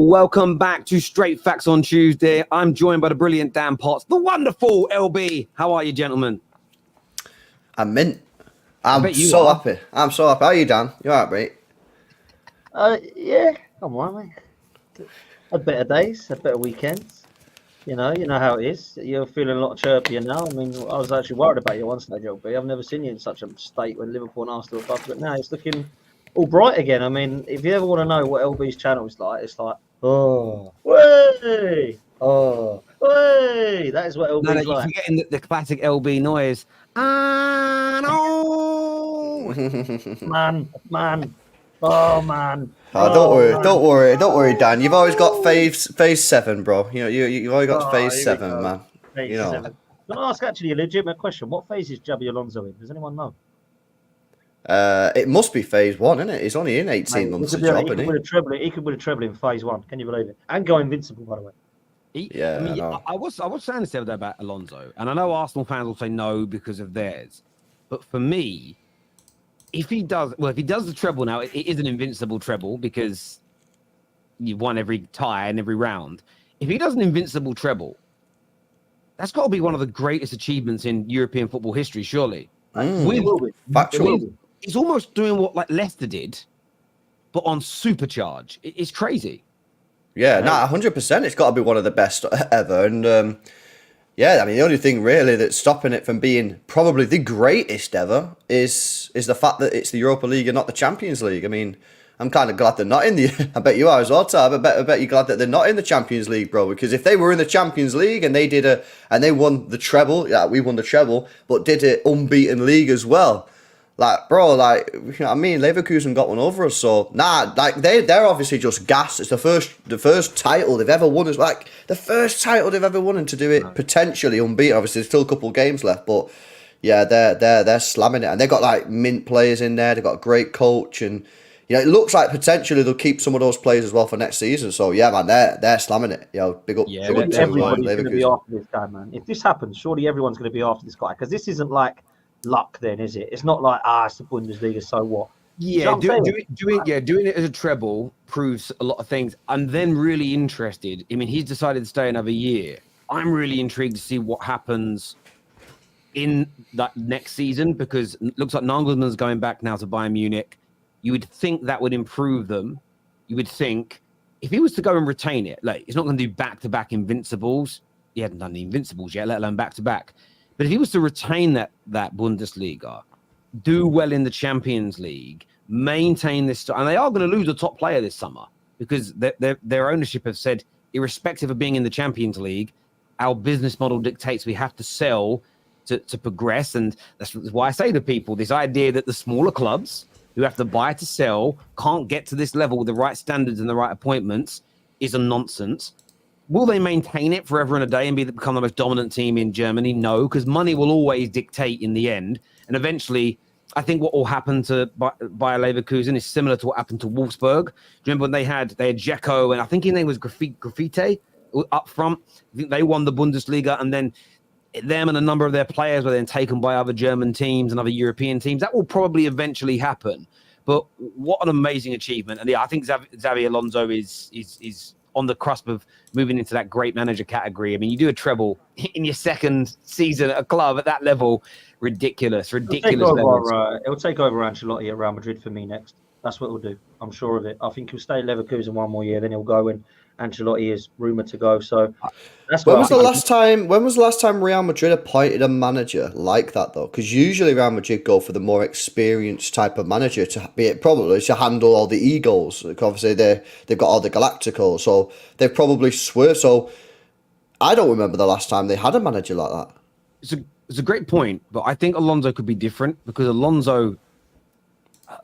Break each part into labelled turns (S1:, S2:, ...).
S1: Welcome back to Straight Facts on Tuesday. I'm joined by the brilliant Dan Potts, the wonderful LB. How are you, gentlemen?
S2: I'm mint. I'm so happy. I'm so happy. How are you, Dan? You all right, mate?
S3: Yeah, I'm all right, mate. Had better days, had better weekends. You know how it is. You're feeling a lot chirpier now. I mean, I was actually worried about you one stage, LB. I've never seen you in such a state when Liverpool and Arsenal were but now it's looking all bright again. I mean, if you ever want to know what LB's channel is like, it's like, oh, way, oh, way. That is what LB's like.
S1: You're forgetting the classic LB noise. Ah, no.
S3: man. Oh, man.
S2: Don't worry, Dan. You've always got phase 7, bro. You know, you've always got phase 7, man.
S3: Phase 7. Can I ask actually a legitimate question? What phase is Xabi Alonso in? Does anyone know?
S2: It must be phase 1, isn't it? He's only in 18 months of job, isn't he?
S3: He could win a treble in phase 1. Can you believe it? And go invincible, by the way.
S1: I was saying this the other day about Alonso, and I know Arsenal fans will say no because of theirs, but for me, if he does the treble now, it is an invincible treble because you've won every tie and every round. If he does an invincible treble, that's got to be one of the greatest achievements in European football history, surely.
S2: Factually.
S1: He's almost doing what like Leicester did, but on supercharge. It's crazy.
S2: Yeah, 100%. It's got to be one of the best ever. And yeah, I mean, the only thing really that's stopping it from being probably the greatest ever is the fact that it's the Europa League and not the Champions League. I mean, I'm kind of glad they're not in the. I bet you are as well, Tab. I bet you're glad that they're not in the Champions League, bro. Because if they were in the Champions League and they won the treble, yeah, we won the treble, but did it unbeaten league as well. Like, bro, like, you know what I mean? Leverkusen got one over us, so they're obviously just gas. It's the first title they've ever won. It's like the first title they've ever won, and to do it potentially unbeaten. Obviously, there's still a couple of games left, but yeah, they're slamming it, and they've got like mint players in there. They've got a great coach, and you know, it looks like potentially they'll keep some of those players as well for next season. So yeah, man, they're slamming it. You know, big up.
S3: Yeah, everybody's going to be after this guy, man. If this happens, surely everyone's going to be after this guy because this isn't like luck then, is it? It's not like it's the Bundesliga, so what?
S1: Yeah, doing it as a treble proves a lot of things. I'm then really interested. I mean, he's decided to stay another year. I'm really intrigued to see what happens in that next season because it looks like Nagelsmann's going back now to Bayern Munich. You would think that would improve them. You would think if he was to go and retain it, like he's not going to do back-to-back Invincibles. He hadn't done the Invincibles yet, let alone back-to-back. But if he was to retain that Bundesliga, do well in the Champions League, maintain this, and they are going to lose a top player this summer because their ownership have said, irrespective of being in the Champions League, our business model dictates we have to sell to progress. And that's why I say to people, this idea that the smaller clubs who have to buy to sell can't get to this level with the right standards and the right appointments is a nonsense. Will they maintain it forever and a day and become the most dominant team in Germany? No, because money will always dictate in the end. And eventually, I think what will happen to Bayer Leverkusen is similar to what happened to Wolfsburg. Do you remember when they had Dzeko and I think his name was Graffite up front? I think they won the Bundesliga, and then them and a number of their players were then taken by other German teams and other European teams. That will probably eventually happen. But what an amazing achievement. And yeah, I think Xabi Alonso is on the cusp of moving into that great manager category. I mean, you do a treble in your second season at a club at that level. Ridiculous.
S3: It'll take over Ancelotti at Real Madrid for me next. That's what it'll do. I'm sure of it. I think he'll stay at Leverkusen one more year, then he'll go when Ancelotti is rumoured to go. So that's
S2: when was the last time Real Madrid appointed a manager like that though? Because usually Real Madrid go for the more experienced type of manager to handle all the egos. Like obviously they've got all the Galacticos, so they've probably swerved. So I don't remember the last time they had a manager like that.
S1: It's a great point, but I think Alonso could be different because Alonso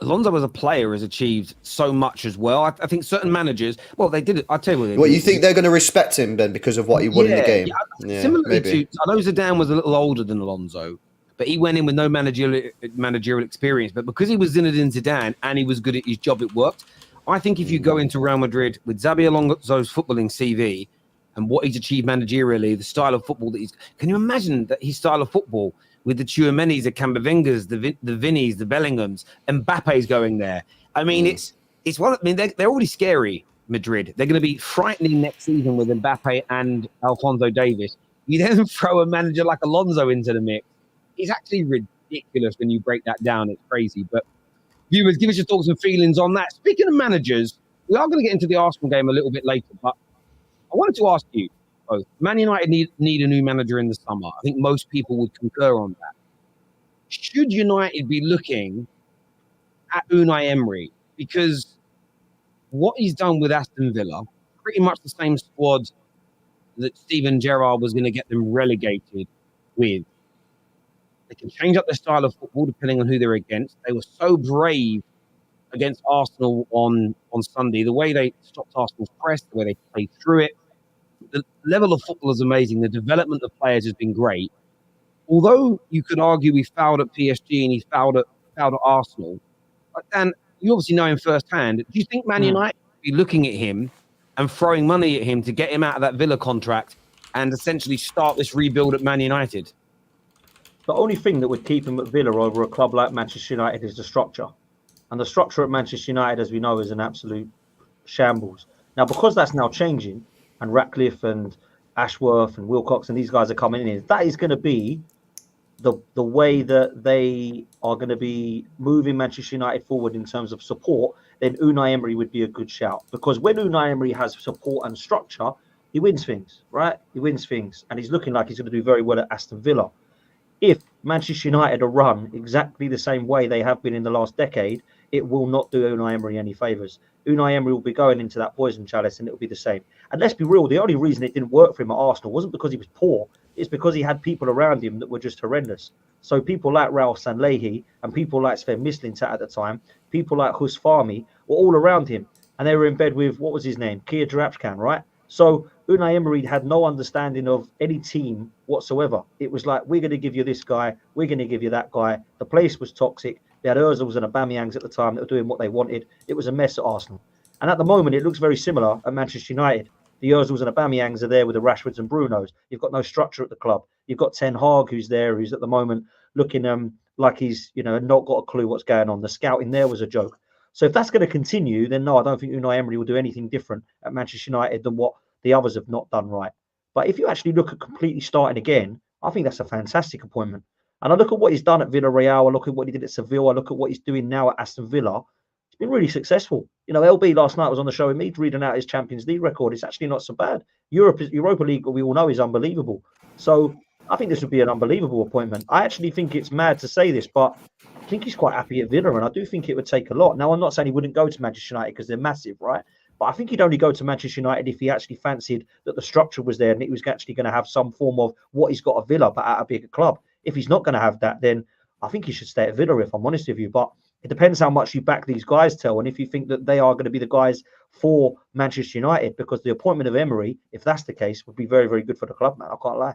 S1: as a player has achieved so much as well. I think certain managers, well, they did it. I'll tell you what.
S2: You think they're going to respect him then because of what he won in the game?
S1: Yeah, similarly to, I know Zidane was a little older than Alonso, but he went in with no managerial experience. But because he was Zinedine Zidane and he was good at his job, it worked. I think if you go into Real Madrid with Xabi Alonso's footballing CV and what he's achieved managerially, the style of football that can you imagine that his style of football with the Tchouaménis, the Camavingas, the Vinnies, the Bellinghams, Mbappe's going there. I mean, it's one. I mean, they're already scary Madrid. They're going to be frightening next season with Mbappe and Alphonso Davies. You then throw a manager like Alonso into the mix. It's actually ridiculous when you break that down. It's crazy. But viewers, give us your thoughts and feelings on that. Speaking of managers, we are going to get into the Arsenal game a little bit later, but I wanted to ask you both. Man United need a new manager in the summer. I think most people would concur on that. Should United be looking at Unai Emery? Because what he's done with Aston Villa, pretty much the same squad that Steven Gerrard was going to get them relegated with. They can change up their style of football depending on who they're against. They were so brave against Arsenal on Sunday. The way they stopped Arsenal's press, the way they played through it. The level of football is amazing. The development of players has been great. Although you could argue he fouled at PSG and he fouled at Arsenal, but Dan, you obviously know him firsthand. Do you think Man United would be looking at him and throwing money at him to get him out of that Villa contract and essentially start this rebuild at Man United?
S3: The only thing that would keep him at Villa over a club like Manchester United is the structure. And the structure at Manchester United, as we know, is an absolute shambles. Now, because that's now changing, and Ratcliffe and Ashworth and Wilcox and these guys are coming in, that is going to be the way that they are going to be moving Manchester United forward in terms of support. Then Unai Emery would be a good shout. Because when Unai Emery has support and structure, he wins things, right? He wins things. And he's looking like he's going to do very well at Aston Villa. If Manchester United are run exactly the same way they have been in the last decade, it will not do Unai Emery any favours. Unai Emery will be going into that poison chalice and it will be the same. And let's be real, the only reason it didn't work for him at Arsenal wasn't because he was poor. It's because he had people around him that were just horrendous. So people like Ralph Sanlehi and people like Sven Mislintat at the time, people like Hus Fahmy were all around him. And they were in bed with, what was his name? Kia Jarapchkan, right? So Unai Emery had no understanding of any team whatsoever. It was like, we're going to give you this guy, we're going to give you that guy. The place was toxic. They had Ozils and Aubameyangs at the time that were doing what they wanted. It was a mess at Arsenal. And at the moment, it looks very similar at Manchester United. The Ozils and Aubameyangs are there with the Rashfords and Brunos. You've got no structure at the club. You've got Ten Hag, who's there, who's at the moment looking like he's not got a clue what's going on. The scouting there was a joke. So if that's going to continue, then no, I don't think Unai Emery will do anything different at Manchester United than what the others have not done right. But if you actually look at completely starting again, I think that's a fantastic appointment. And I look at what he's done at Villarreal. I look at what he did at Seville. I look at what he's doing now at Aston Villa. It's been really successful. LB last night was on the show with me reading out his Champions League record. It's actually not so bad. Europa League, we all know, is unbelievable. So I think this would be an unbelievable appointment. I actually think it's mad to say this, but I think he's quite happy at Villa, and I do think it would take a lot. Now, I'm not saying he wouldn't go to Manchester United because they're massive, right? But I think he'd only go to Manchester United if he actually fancied that the structure was there and he was actually going to have some form of what he's got at Villa, but at a bigger club. If he's not going to have that, then I think he should stay at Villa, if I'm honest with you. But it depends how much you back these guys, Tel, and if you think that they are going to be the guys for Manchester United, because the appointment of Emery, if that's the case, would be very, very good for the club, man. I can't lie.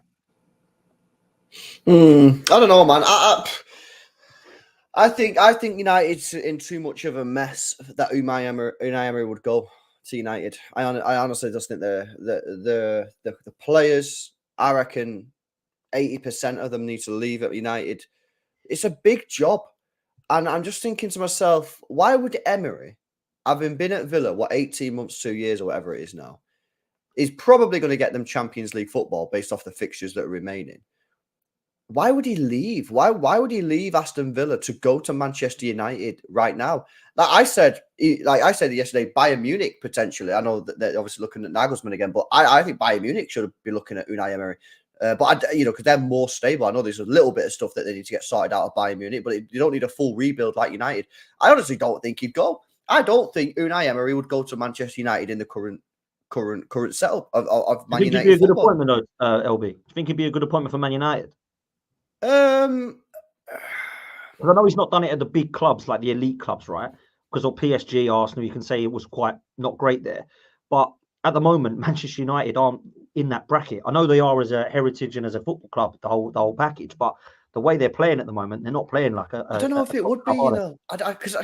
S2: I don't know, man. I think United's in too much of a mess that Unai Emery would go to United. I honestly just think the players, I reckon 80% of them need to leave at United. It's a big job. And I'm just thinking to myself, why would Emery, having been at Villa, 18 months, 2 years or whatever it is now, is probably going to get them Champions League football based off the fixtures that are remaining. Why would he leave? Why would he leave Aston Villa to go to Manchester United right now? Like I said yesterday, Bayern Munich potentially. I know that they're obviously looking at Nagelsmann again, but I think Bayern Munich should be looking at Unai Emery. But because they're more stable. I know there's a little bit of stuff that they need to get sorted out of Bayern Munich, but you don't need a full rebuild like United. I honestly don't think he'd go. I don't think Unai Emery would go to Manchester United in the current setup of Man United.
S3: Do you think he'd be a good appointment, LB? Do you think he'd be a good appointment for Man United? Because I know he's not done it at the big clubs, like the elite clubs, right? Because of PSG, Arsenal, you can say it was quite not great there. But at the moment, Manchester United aren't in that bracket. I know they are as a heritage and as a football club, the whole package. But the way they're playing at the moment, they're not playing like
S2: I don't know if it would be, because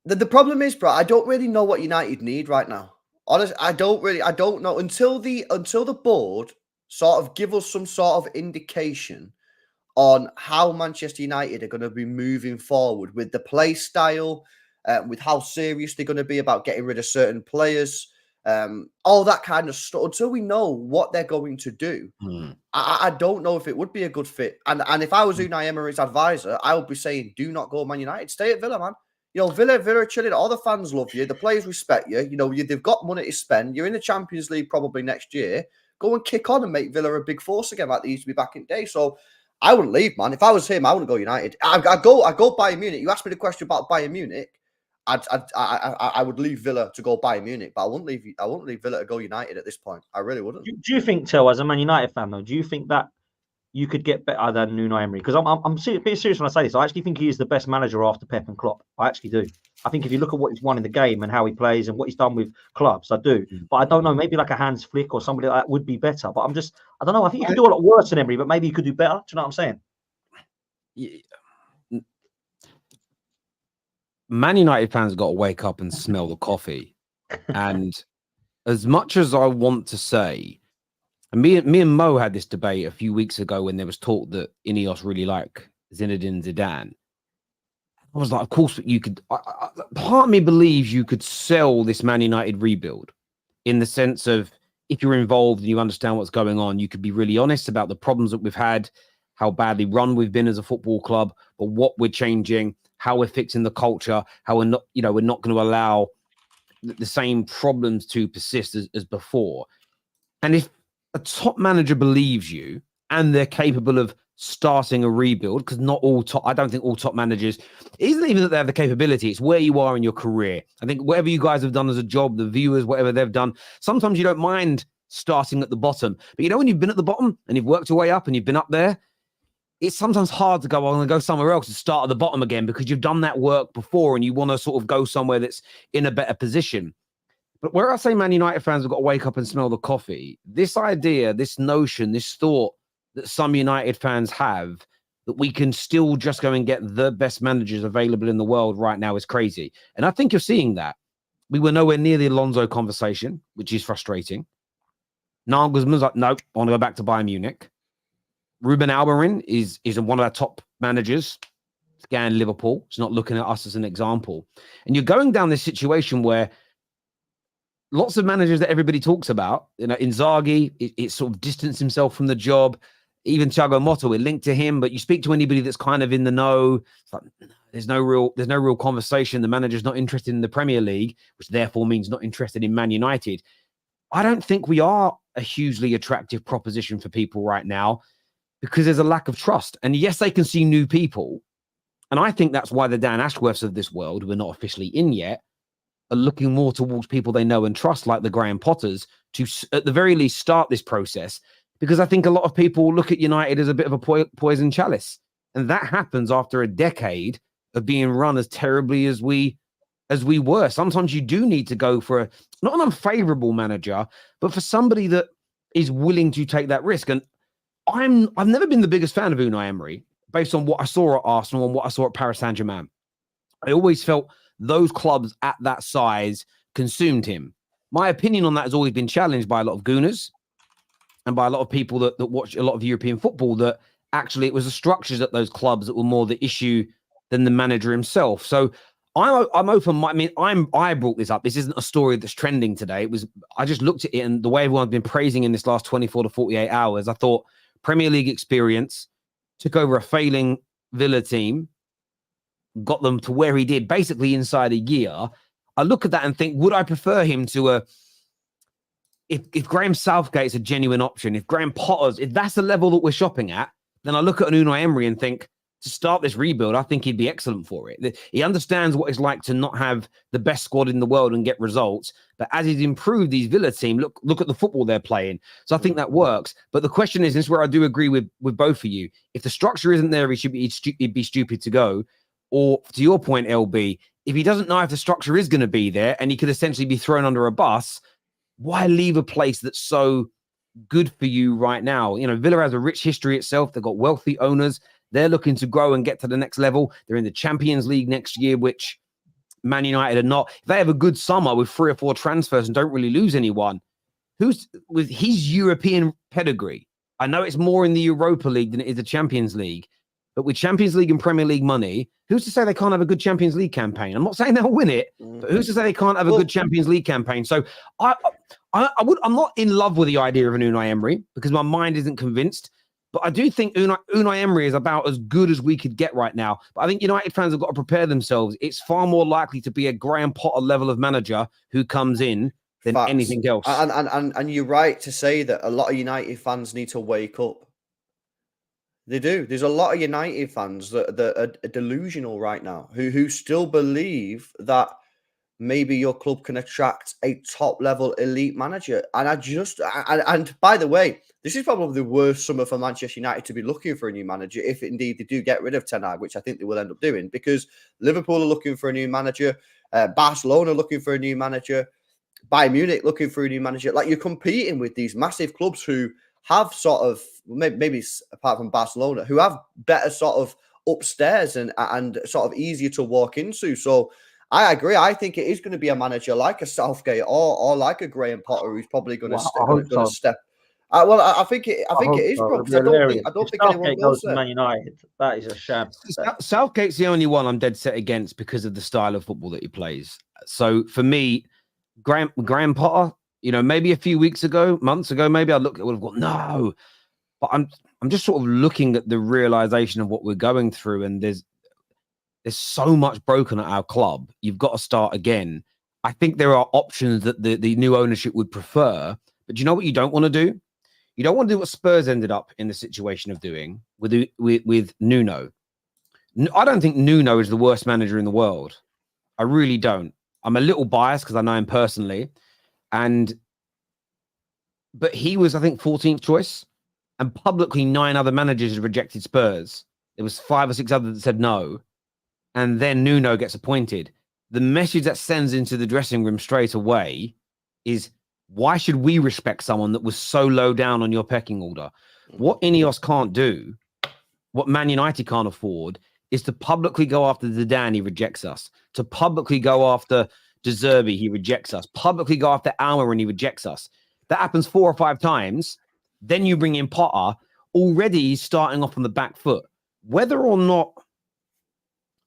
S2: the problem is, bro, I don't really know what United need right now. Honestly, I don't know until the board sort of give us some sort of indication on how Manchester United are going to be moving forward with the play style, with how serious they're going to be about getting rid of certain players. all that kind of stuff. Until we know what they're going to do, I don't know if it would be a good fit. And if I was Unai Emery's advisor, I would be saying, do not go Man United. Stay at Villa, man. Villa are chilling. All the fans love you. The players respect you. They've got money to spend. You're in the Champions League probably next year. Go and kick on and make Villa a big force again like they used to be back in the day. So I wouldn't leave, man. If I was him, I wouldn't go United. I go Bayern Munich. You asked me the question about Bayern Munich. I would leave Villa to go Bayern Munich, but I wouldn't leave Villa to go United at this point. I really wouldn't.
S3: Do you think, Tel, as a Man United fan, though, do you think that you could get better than Unai Emery? Because I'm being serious when I say this. I actually think he is the best manager after Pep and Klopp. I actually do. I think if you look at what he's won in the game and how he plays and what he's done with clubs, I do. But I don't know, maybe like a Hans Flick or somebody like that would be better. But I don't know. I think you could do a lot worse than Emery, but maybe you could do better. Do you know what I'm saying?
S1: Yeah. Man United fans got to wake up and smell the coffee. And as much as I want to say, and me and Mo had this debate a few weeks ago when there was talk that Ineos really like Zinedine Zidane. I was like, of course you could. Part of me believes you could sell this Man United rebuild in the sense of if you're involved and you understand what's going on, you could be really honest about the problems that we've had, how badly run we've been as a football club, but what we're changing, how we're fixing the culture, how we're not going to allow the same problems to persist as before. And if a top manager believes you and they're capable of starting a rebuild, because I don't think all top managers, it isn't even that they have the capability, it's where you are in your career. I think whatever you guys have done as a job, the viewers, whatever they've done, sometimes you don't mind starting at the bottom. But when you've been at the bottom and you've worked your way up and you've been up there, it's sometimes hard to go, I'm going to go somewhere else and start at the bottom again because you've done that work before and you want to sort of go somewhere that's in a better position. But where I say Man United fans have got to wake up and smell the coffee, this idea, this notion, this thought that some United fans have that we can still just go and get the best managers available in the world right now is crazy. And I think you're seeing that. We were nowhere near the Alonso conversation, which is frustrating. Nagelsmann's like, nope, I want to go back to Bayern Munich. Ruben Alberin is one of our top managers. Scan Liverpool. He's not looking at us as an example. And you're going down this situation where lots of managers that everybody talks about, Inzaghi, it sort of distanced himself from the job. Even Thiago Motta, we're linked to him, but you speak to anybody that's kind of in the know, it's like, there's no real conversation. The manager's not interested in the Premier League, which therefore means not interested in Man United. I don't think we are a hugely attractive proposition for people right now because there's a lack of trust. And yes, they can see new people. And I think that's why the Dan Ashworths of this world, who are not officially in yet, are looking more towards people they know and trust, like the Graham Potters, to at the very least start this process. Because I think a lot of people look at United as a bit of a poison chalice. And that happens after a decade of being run as terribly as we were. Sometimes you do need to go for not an unfavorable manager, but for somebody that is willing to take that risk. And I've never been the biggest fan of Unai Emery based on what I saw at Arsenal and what I saw at Paris Saint-Germain. I always felt those clubs at that size consumed him. My opinion on that has always been challenged by a lot of gooners and by a lot of people that watch a lot of European football, that actually it was the structures at those clubs that were more the issue than the manager himself. So I'm open. I brought this up. This isn't a story that's trending today. I just looked at it and the way everyone's been praising in this last 24 to 48 hours, I thought Premier League experience, took over a failing Villa team, got them to where he did basically inside a year. I look at that and think, would I prefer him to if Graham Southgate's a genuine option, if Graham Potter's, if that's the level that we're shopping at, then I look at an Unai Emery and think, to start this rebuild, I think he'd be excellent for it. He understands what it's like to not have the best squad in the world and get results. But as he's improved these Villa team, look at the football they're playing. So I think that works. But the question is, this is where I do agree with both of you. If the structure isn't there, he'd be stupid to go. Or to your point, LB, if he doesn't know if the structure is going to be there and he could essentially be thrown under a bus, why leave a place that's so good for you right now? Villa has a rich history itself. They've got wealthy owners. They're looking to grow and get to the next level. They're in the Champions League next year, which Man United are not. If they have a good summer with 3 or 4 transfers and don't really lose anyone, who's with his European pedigree? I know it's more in the Europa League than it is the Champions League. But with Champions League and Premier League money, who's to say they can't have a good Champions League campaign? I'm not saying they'll win it, but who's to say they can't have a good Champions League campaign? So I'm not in love with the idea of an Unai Emery because my mind isn't convinced. But I do think Unai Emery is about as good as we could get right now. But I think United fans have got to prepare themselves. It's far more likely to be a Graham Potter level of manager who comes in than anything else.
S2: And you're right to say that a lot of United fans need to wake up. They do. There's a lot of United fans that are delusional right now who still believe that maybe your club can attract a top-level elite manager. And and by the way, this is probably the worst summer for Manchester United to be looking for a new manager, if indeed they do get rid of Ten Hag, which I think they will end up doing, because Liverpool are looking for a new manager, Barcelona looking for a new manager, Bayern Munich looking for a new manager. Like, you're competing with these massive clubs who have sort of, maybe apart from Barcelona, who have better sort of upstairs and sort of easier to walk into. So I agree. I think it is going to be a manager like a Southgate or like a Graham Potter who's probably going to step. I think it is. Because I don't think anyone goes to
S3: Man United. That is a sham.
S1: Southgate's the only one I'm dead set against because of the style of football that he plays. So for me, Graham Potter, maybe a few months ago, maybe I would have gone, no. But I'm just sort of looking at the realization of what we're going through, and there's so much broken at our club. You've got to start again. I think there are options that the new ownership would prefer, but you know what you don't want to do? You don't want to do what Spurs ended up in the situation of doing with Nuno. I don't think Nuno is the worst manager in the world. I really don't. I'm a little biased because I know him personally, but he was, I think, 14th choice, and publicly 9 other managers had rejected Spurs. There was 5 or 6 others that said no. And then Nuno gets appointed. The message that sends into the dressing room straight away is, why should we respect someone that was so low down on your pecking order? What Ineos can't do, what Man United can't afford, is to publicly go after Zidane, he rejects us. To publicly go after De Zerbi, he rejects us. Publicly go after Almer, and he rejects us. That happens 4 or 5 times. Then you bring in Potter. Already he's starting off on the back foot. Whether or not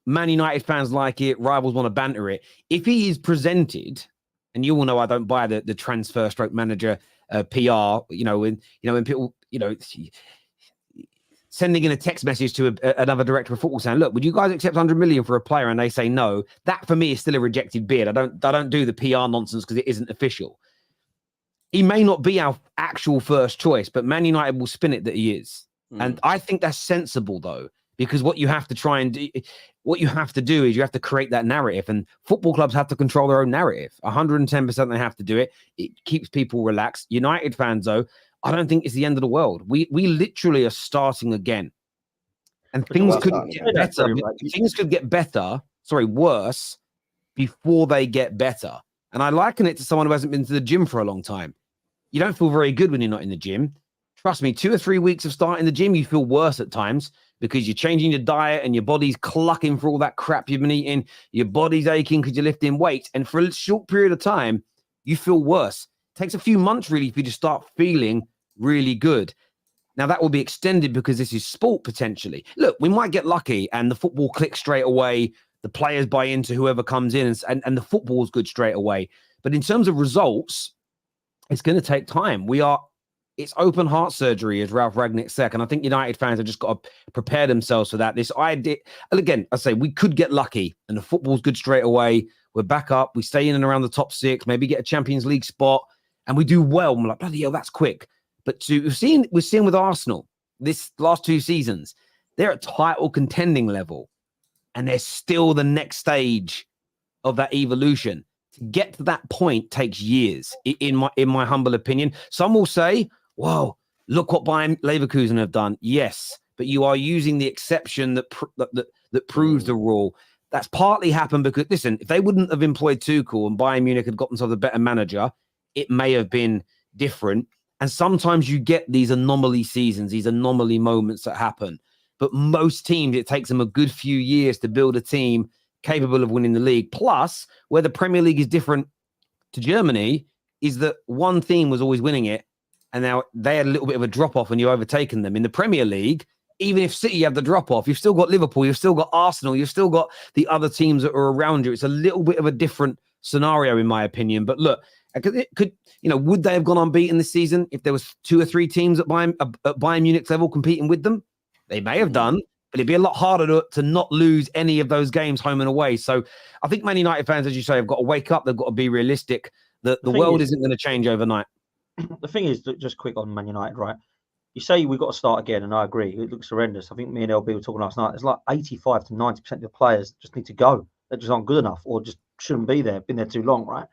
S1: Man United fans like it, rivals want to banter it, if he is presented, and you all know I don't buy the transfer stroke manager PR, when people, sending in a text message to another director of football saying, look, would you guys accept 100 million for a player? And they say no. That for me is still a rejected bid. I don't do the PR nonsense because it isn't official. He may not be our actual first choice, but Man United will spin it that he is. And I think that's sensible, though, because what you have to do is you have to create that narrative, and football clubs have to control their own narrative. 110% they have to do it. It keeps people relaxed. United fans, though, I don't think it's the end of the world. We literally are starting again. And things could get better. Things could get better, worse, before they get better. And I liken it to someone who hasn't been to the gym for a long time. You don't feel very good when you're not in the gym. Trust me, 2 or 3 weeks of starting the gym, you feel worse at times because you're changing your diet and your body's clucking for all that crap you've been eating. Your body's aching because you're lifting weight. And for a short period of time, you feel worse. It takes a few months, really, for you to start feeling really good. Now, that will be extended because this is sport, potentially. Look, we might get lucky and the football clicks straight away. The players buy into whoever comes in and the football's good straight away. But in terms of results, it's going to take time. It's open heart surgery, as Ralph Ragnick said. And I think United fans have just got to prepare themselves for that. This idea, and again, I say we could get lucky and the football's good straight away. We're back up. We stay in and around the top 6, maybe get a Champions League spot, and we do well. We're like, bloody hell, that's quick. But we're seeing with Arsenal this last 2 seasons, they're at title contending level, and they're still the next stage of that evolution. To get to that point takes years, in my humble opinion. Some will say, whoa, look what Bayern Leverkusen have done. Yes, but you are using the exception that proves the rule. That's partly happened because, listen, if they wouldn't have employed Tuchel and Bayern Munich had got themselves a better manager, it may have been different. And sometimes you get these anomaly seasons, these anomaly moments that happen. But most teams, it takes them a good few years to build a team capable of winning the league. Plus, where the Premier League is different to Germany is that one team was always winning it, and now they had a little bit of a drop-off and you've overtaken them. In the Premier League, even if City have the drop-off, you've still got Liverpool, you've still got Arsenal, you've still got the other teams that are around you. It's a little bit of a different scenario, in my opinion. But look, would they have gone unbeaten this season if there was 2 or 3 teams at Bayern Munich level competing with them? They may have done, but it'd be a lot harder to not lose any of those games home and away. So I think Man United fans, as you say, have got to wake up. They've got to be realistic. The world isn't going to change overnight.
S3: The thing is, just quick on Man United, right? You say we've got to start again, and I agree. It looks horrendous. I think me and LB were talking last night. It's like 85 to 90% of the players just need to go. They just aren't good enough or just shouldn't be there, been there too long, right?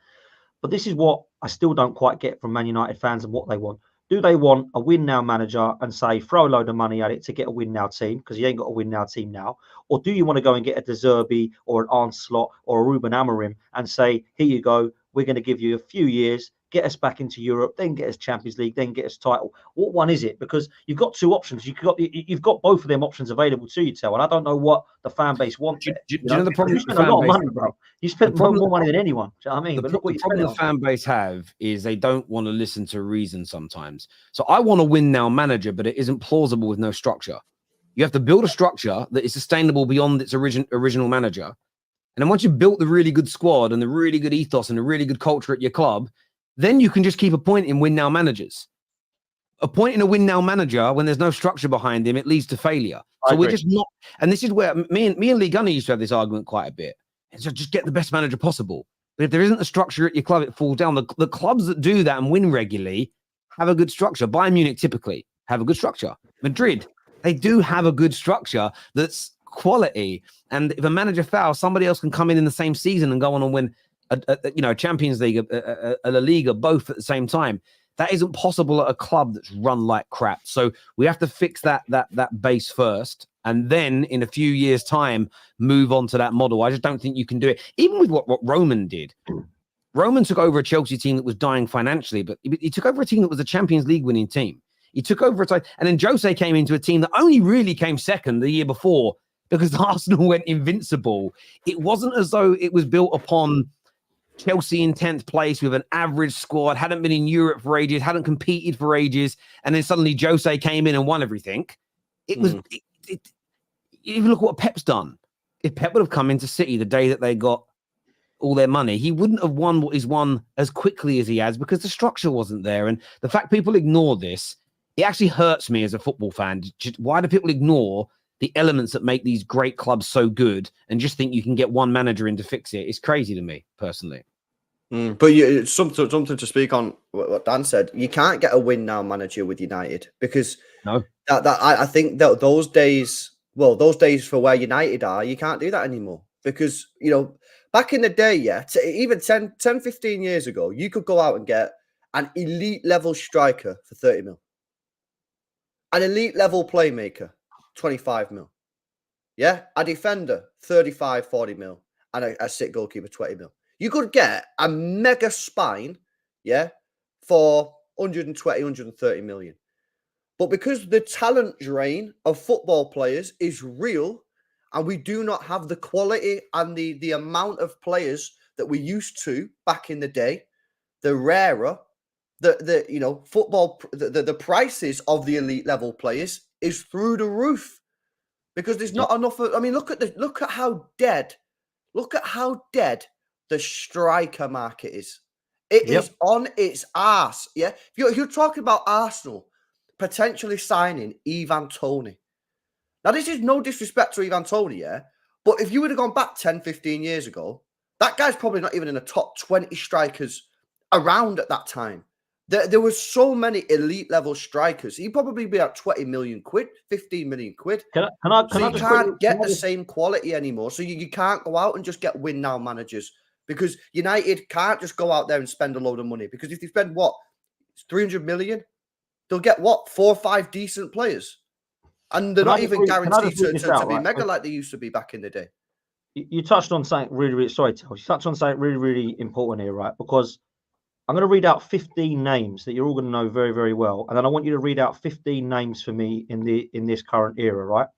S3: But this is what I still don't quite get from Man United fans and what they want. Do they want a win-now manager and say, throw a load of money at it to get a win-now team because you ain't got a win-now team now? Or do you want to go and get a De Zerbi or an Arne Slot or a Ruben Amorim and say, here you go, we're going to give you a few years, get us back into Europe, then get us Champions League, then get us title? What one is it? Because you've got 2 options. You've got both of them options available to you, Tel, and I don't know what the fan base wants.
S1: Do you know the problem?
S3: You spend a lot of money, bro. You spent more money than anyone. Do you know what I mean?
S1: The problem the fan base have is they don't want to listen to reason sometimes. So I want to win now manager, but it isn't plausible with no structure. You have to build a structure that is sustainable beyond its original manager. And then once you've built the really good squad and the really good ethos and the really good culture at your club, then you can just keep appointing win-now managers. Appointing a win-now manager when there's no structure behind him, it leads to failure. So we're just not, and this is where me and Lee Gunner used to have this argument quite a bit. So just get the best manager possible. But if there isn't a structure at your club, it falls down. The clubs that do that and win regularly have a good structure. Bayern Munich typically have a good structure. Madrid, they do have a good structure that's quality. And if a manager fails, somebody else can come in the same season and go on and win a Champions League, a La Liga, both at the same time. That isn't possible at a club that's run like crap. So we have to fix that base first, and then in a few years' time, move on to that model. I just don't think you can do it. Even with what Roman did. Roman took over a Chelsea team that was dying financially, but he took over a team that was a Champions League winning team. He took over a time, and then Jose came into a team that only really came second the year before because Arsenal went invincible. It wasn't as though it was built upon Chelsea in 10th place with an average squad, hadn't been in Europe for ages, hadn't competed for ages, and then suddenly Jose came in and won everything. It was, even look what Pep's done. If Pep would have come into City the day that they got all their money, he wouldn't have won what he's won as quickly as he has because the structure wasn't there. And the fact people ignore this, it actually hurts me as a football fan. Why do people ignore the elements that make these great clubs so good and just think you can get one manager in to fix it? It's crazy to me, personally.
S2: But it's something to speak on what Dan said. You can't get a win now manager with United because I think that those days for where United are, you can't do that anymore because, back in the day, even 10, 15 years ago, you could go out and get an elite level striker for 30 mil, an elite level playmaker, 25 mil. Yeah. A defender, 35, 40 mil, and a sick goalkeeper, 20 mil. You could get a mega spine, for 120, 130 million. But because the talent drain of football players is real, and we do not have the quality and the amount of players that we used to back in the day, the rarer, the prices of the elite level players is through the roof because there's not enough. I mean, look at how dead the striker market is. It is on its arse. Yeah. If you're talking about Arsenal potentially signing Ivan Toney. Now, this is no disrespect to Ivan Toney, but if you would have gone back 10, 15 years ago, that guy's probably not even in the top 20 strikers around at that time. There were so many elite level strikers. He'd probably be at 20 million quid, 15 million quid.
S3: You
S2: can't get the same quality anymore. So you can't go out and just get win now managers because United can't just go out there and spend a load of money. Because if they spend 300 million, they'll get 4 or 5 decent players. And they're not even guaranteed to be mega like they used to be back in the day.
S3: You touched on something really really important here, right? Because I'm going to read out 15 names that you're all going to know very, very well. And then I want you to read out 15 names for me in this current era, right?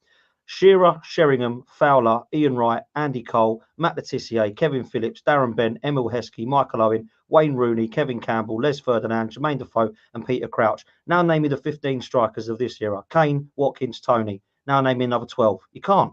S3: Shearer, Sheringham, Fowler, Ian Wright, Andy Cole, Matt Letitia, Kevin Phillips, Darren Bent, Emil Heskey, Michael Owen, Wayne Rooney, Kevin Campbell, Les Ferdinand, Jermaine Defoe, and Peter Crouch. Now name me the 15 strikers of this era. Kane, Watkins, Toney. Now name me another 12. You can't.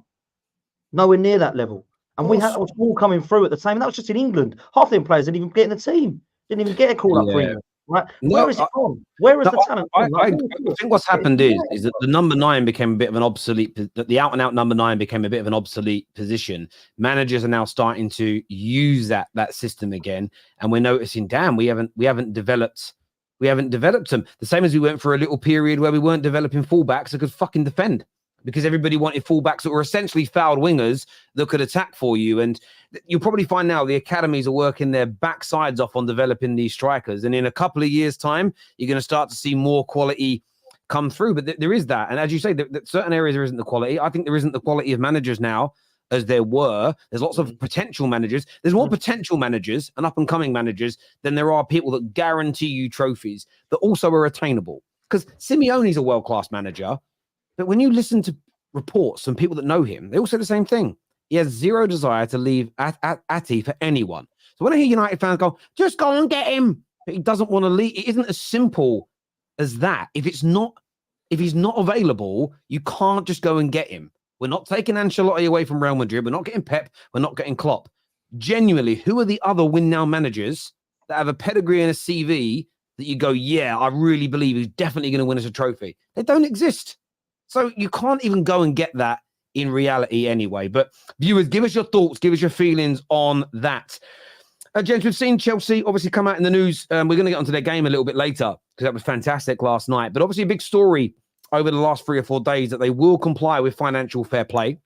S3: Nowhere near that level. And we had all coming through at the time. And that was just in England. Half the players didn't even get in the team. Didn't even get a call up for England. Right? Where is it gone? Where is the talent?
S1: I think what's happened is that the number 9 became a bit of an obsolete. The out and out number 9 became a bit of an obsolete position. Managers are now starting to use that system again, and we're noticing, damn, we haven't developed them. The same as we went for a little period where we weren't developing fullbacks that could fucking defend, because everybody wanted fullbacks that were essentially fouled wingers that could attack for you. And you'll probably find now the academies are working their backsides off on developing these strikers. And in a couple of years' time, you're going to start to see more quality come through. But there is that. And as you say, that certain areas there isn't the quality. I think there isn't the quality of managers now as there were. There's lots of potential managers. There's more potential managers and up-and-coming managers than there are people that guarantee you trophies that also are attainable. Because Simeone's a world-class manager. But when you listen to reports from people that know him, they all say the same thing. He has zero desire to leave Atti for anyone. So when I hear United fans go, just go and get him, but he doesn't want to leave, it isn't as simple as that. If he's not available, you can't just go and get him. We're not taking Ancelotti away from Real Madrid. We're not getting Pep. We're not getting Klopp. Genuinely, who are the other win now managers that have a pedigree and a CV that you go, yeah, I really believe he's definitely going to win us a trophy? They don't exist. So you can't even go and get that in reality anyway. But viewers, give us your thoughts, give us your feelings on that. Gents, we've seen Chelsea obviously come out in the news. We're going to get onto their game a little bit later because that was fantastic last night. But obviously a big story over the last 3 or 4 days that they will comply with financial fair play,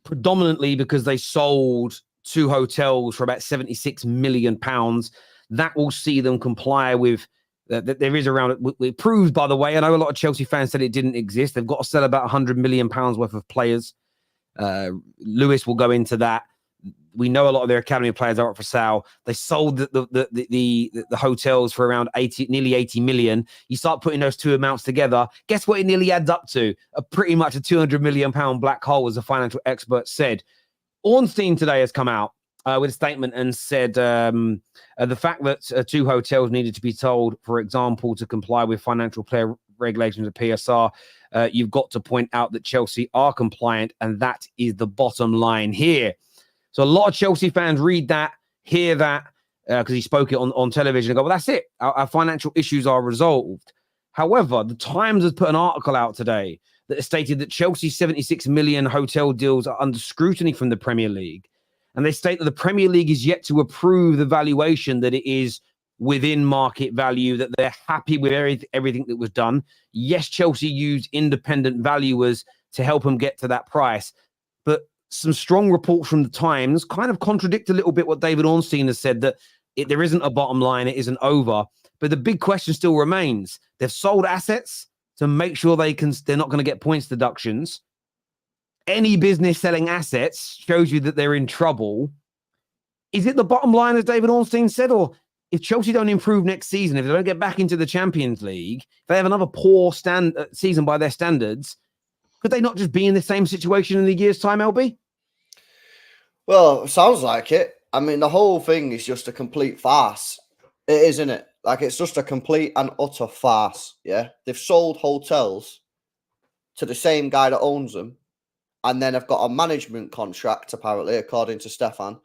S1: predominantly because they sold 2 hotels for about £76 million. That will see them comply with that there is around it proved, by the way. I know a lot of Chelsea fans said it didn't exist. They've got to sell about £100 million worth of players. Lewis will go into that. We know a lot of their academy players are up for sale. They sold the hotels for around nearly 80 million. You start putting those two amounts together. Guess what it nearly adds up to? Pretty much a £200 million black hole, as a financial expert said. Ornstein today has come out with a statement and said the fact that 2 hotels needed to be sold, for example, to comply with financial player regulations of PSR, you've got to point out that Chelsea are compliant, and that is the bottom line here. So a lot of Chelsea fans read that, hear that, because he spoke it on television and go, well, that's it. Our financial issues are resolved. However, the Times has put an article out today that stated that Chelsea's 76 million hotel deals are under scrutiny from the Premier League. And they state that the Premier League is yet to approve the valuation, that it is within market value, that they're happy with everything that was done. Yes, Chelsea used independent valuers to help them get to that price. But some strong reports from the Times kind of contradict a little bit what David Ornstein has said, that there isn't a bottom line, it isn't over. But the big question still remains. They've sold assets to make sure they're not going to get points deductions. Any business selling assets shows you that they're in trouble. Is it the bottom line, as David Ornstein said, or if Chelsea don't improve next season, if they don't get back into the Champions League, if they have another poor season by their standards, could they not just be in the same situation in a year's time, LB?
S2: Well, it sounds like it. I mean, the whole thing is just a complete farce. It is, isn't it? Like, it's just a complete and utter farce, yeah? They've sold hotels to the same guy that owns them, and then I've got a management contract, apparently, according to Stefan.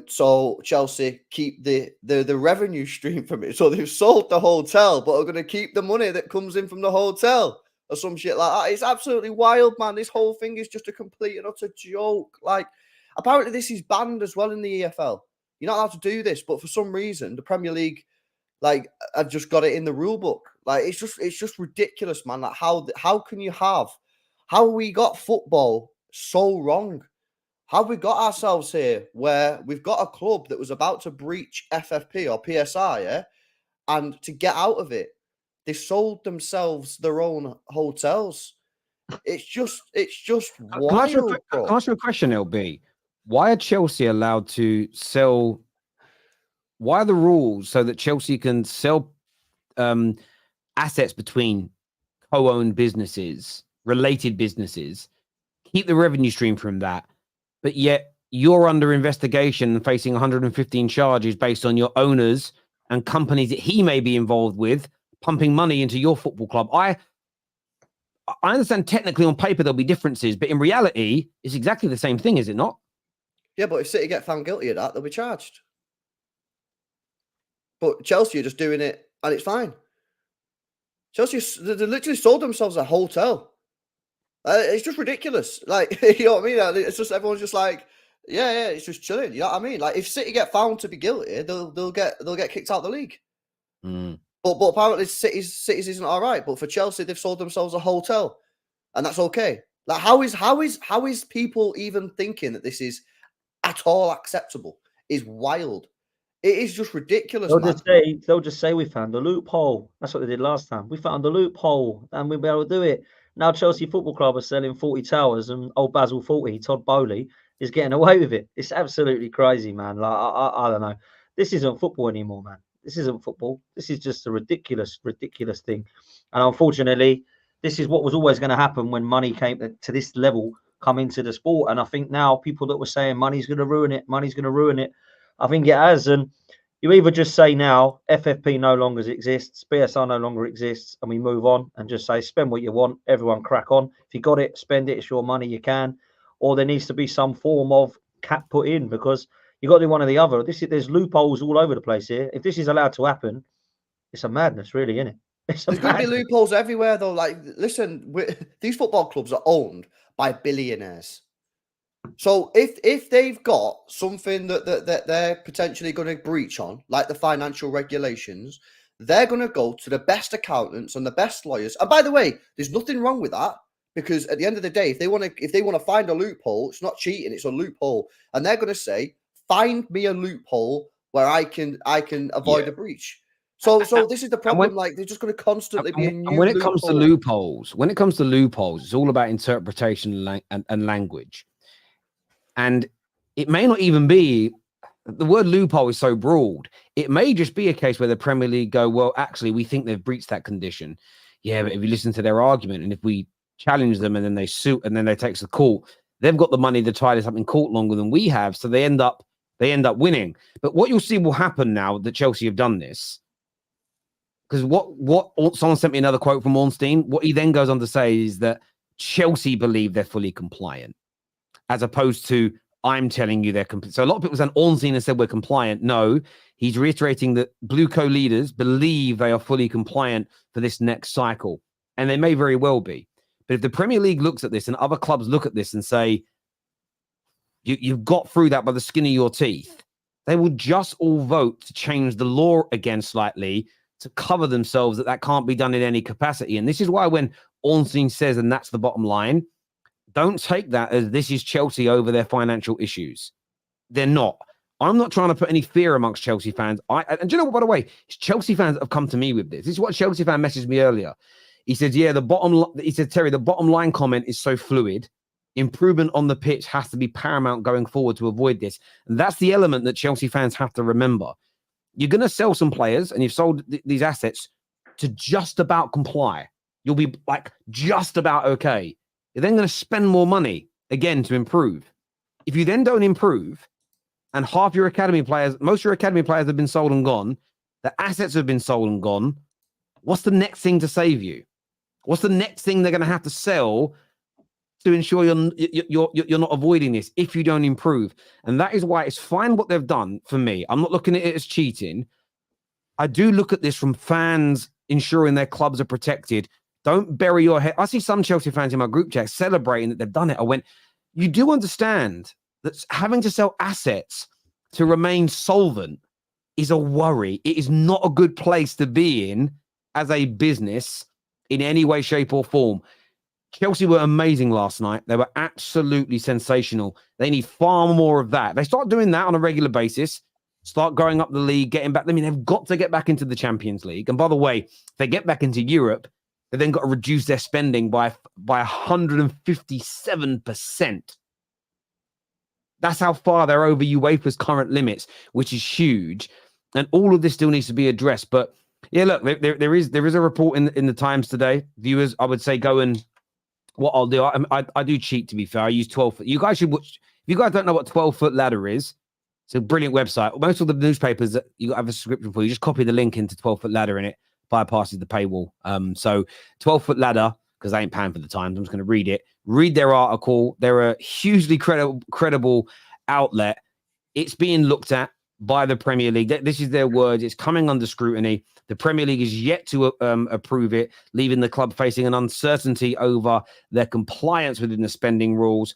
S2: So Chelsea keep the revenue stream from it. So they've sold the hotel, but are going to keep the money that comes in from the hotel or some shit like that. It's absolutely wild, man. This whole thing is just a complete and utter joke. Like, apparently this is banned as well in the EFL. You're not allowed to do this, but for some reason, the Premier League, like, have just got it in the rule book. Like, it's just ridiculous, man. Like, how can you have, how we got football so wrong? How have we got ourselves here where we've got a club that was about to breach FFP or PSR, yeah? And to get out of it, they sold themselves their own hotels. It's just wild,
S1: Can I ask you a question, LB? Why are Chelsea allowed to sell? Why are the rules so that Chelsea can sell assets between co-owned businesses, related businesses, keep the revenue stream from that, but yet you're under investigation and facing 115 charges based on your owners and companies that he may be involved with pumping money into your football club? I understand technically on paper there'll be differences, but in reality, it's exactly the same thing, is it not?
S2: Yeah, but if City get found guilty of that, they'll be charged. But Chelsea are just doing it, and it's fine. Chelsea, they literally sold themselves a hotel. It's just ridiculous. Like, you know what I mean? It's just everyone's just like, yeah, it's just chilling. You know what I mean? Like, if City get found to be guilty, they'll get kicked out of the league.
S1: Mm.
S2: But apparently City's isn't all right. But for Chelsea, they've sold themselves a hotel, and that's okay. Like, how is people even thinking that this is at all acceptable? Is wild. It is just ridiculous, man.
S3: They'll just say we found a loophole. That's what they did last time. We found a loophole, and we'll be able to do it. Now Chelsea Football Club are selling 40 towers, and old Basil 40, Todd Bowley, is getting away with it. It's absolutely crazy, man. Like I don't know. This isn't football anymore, man. This isn't football. This is just a ridiculous thing. And unfortunately, this is what was always going to happen when money came to this level, come into the sport. And I think now people that were saying money's going to ruin it, I think it has. And you either just say now FFP no longer exists, BSR no longer exists, and we move on and just say spend what you want, everyone crack on. If you got it, spend it, it's your money, you can. Or there needs to be some form of cap put in, because you got to do one or the other. There's loopholes all over the place here. If this is allowed to happen, it's a madness, really, isn't it? There's
S2: going to be loopholes everywhere, though. Like, listen, these football clubs are owned by billionaires. So if they've got something that they're potentially going to breach on, like the financial regulations, they're going to go to the best accountants and the best lawyers. And by the way, there's nothing wrong with that, because at the end of the day, if they want to find a loophole, it's not cheating, it's a loophole, and they're going to say, find me a loophole where I can avoid a breach. So this is the problem. Like, they're just going to constantly be a new.
S1: And when it comes to loopholes, it's all about interpretation and language. And it may not even be, the word loophole is so broad. It may just be a case where the Premier League go, well, actually, we think they've breached that condition. Yeah, but if you listen to their argument, and if we challenge them and then they sue and then they take to court, they've got the money to tie this up in court longer than we have. So they end up winning. But what you'll see will happen now that Chelsea have done this, because what someone sent me another quote from Ornstein. What he then goes on to say is that Chelsea believe they're fully compliant, as opposed to I'm telling you they're compliant. So a lot of people saying Ornstein has said we're compliant. No, he's reiterating that Blue co-leaders believe they are fully compliant for this next cycle. And they may very well be. But if the Premier League looks at this and other clubs look at this and say, you've got through that by the skin of your teeth, they will just all vote to change the law again slightly to cover themselves that can't be done in any capacity. And this is why when Ornstein says, and that's the bottom line, don't take that as this is Chelsea over their financial issues. They're not. I'm not trying to put any fear amongst Chelsea fans. And do you know what, by the way, it's Chelsea fans that have come to me with this. This is what a Chelsea fan messaged me earlier. He said, Terry, the bottom line comment is so fluid. Improvement on the pitch has to be paramount going forward to avoid this. And that's the element that Chelsea fans have to remember. You're going to sell some players, and you've sold these assets to just about comply. You'll be like just about okay. You're then going to spend more money again to improve. If you then don't improve, and most of your academy players have been sold and gone, the assets have been sold and gone, what's the next thing to save you? What's the next thing they're going to have to sell to ensure you're not avoiding this if you don't improve? And that is why it's fine what they've done for me. I'm not looking at it as cheating. I do look at this from fans ensuring their clubs are protected. Don't bury your head. I see some Chelsea fans in my group chat celebrating that they've done it. I went, you do understand that having to sell assets to remain solvent is a worry. It is not a good place to be in as a business in any way, shape, or form. Chelsea were amazing last night. They were absolutely sensational. They need far more of that. They start doing that on a regular basis, start growing up the league, getting back. I mean, they've got to get back into the Champions League. And by the way, if they get back into Europe, they then got to reduce their spending by 157%. That's how far they're over UEFA's current limits, which is huge. And all of this still needs to be addressed. But yeah, look, there is a report in the Times today. Viewers, I would say go and what I'll do. I do cheat, to be fair. I use 12 foot. You guys should watch. If you guys don't know what 12-foot ladder is, it's a brilliant website. Most of the newspapers that you have a subscription for, you just copy the link into 12-foot ladder and it bypasses the paywall. So 12-foot ladder, because I ain't paying for the Times. I'm just going to read it. Read their article. They're a hugely credible outlet. It's being looked at by the Premier League. This is their words. It's coming under scrutiny. The Premier League is yet to approve it, leaving the club facing an uncertainty over their compliance within the spending rules.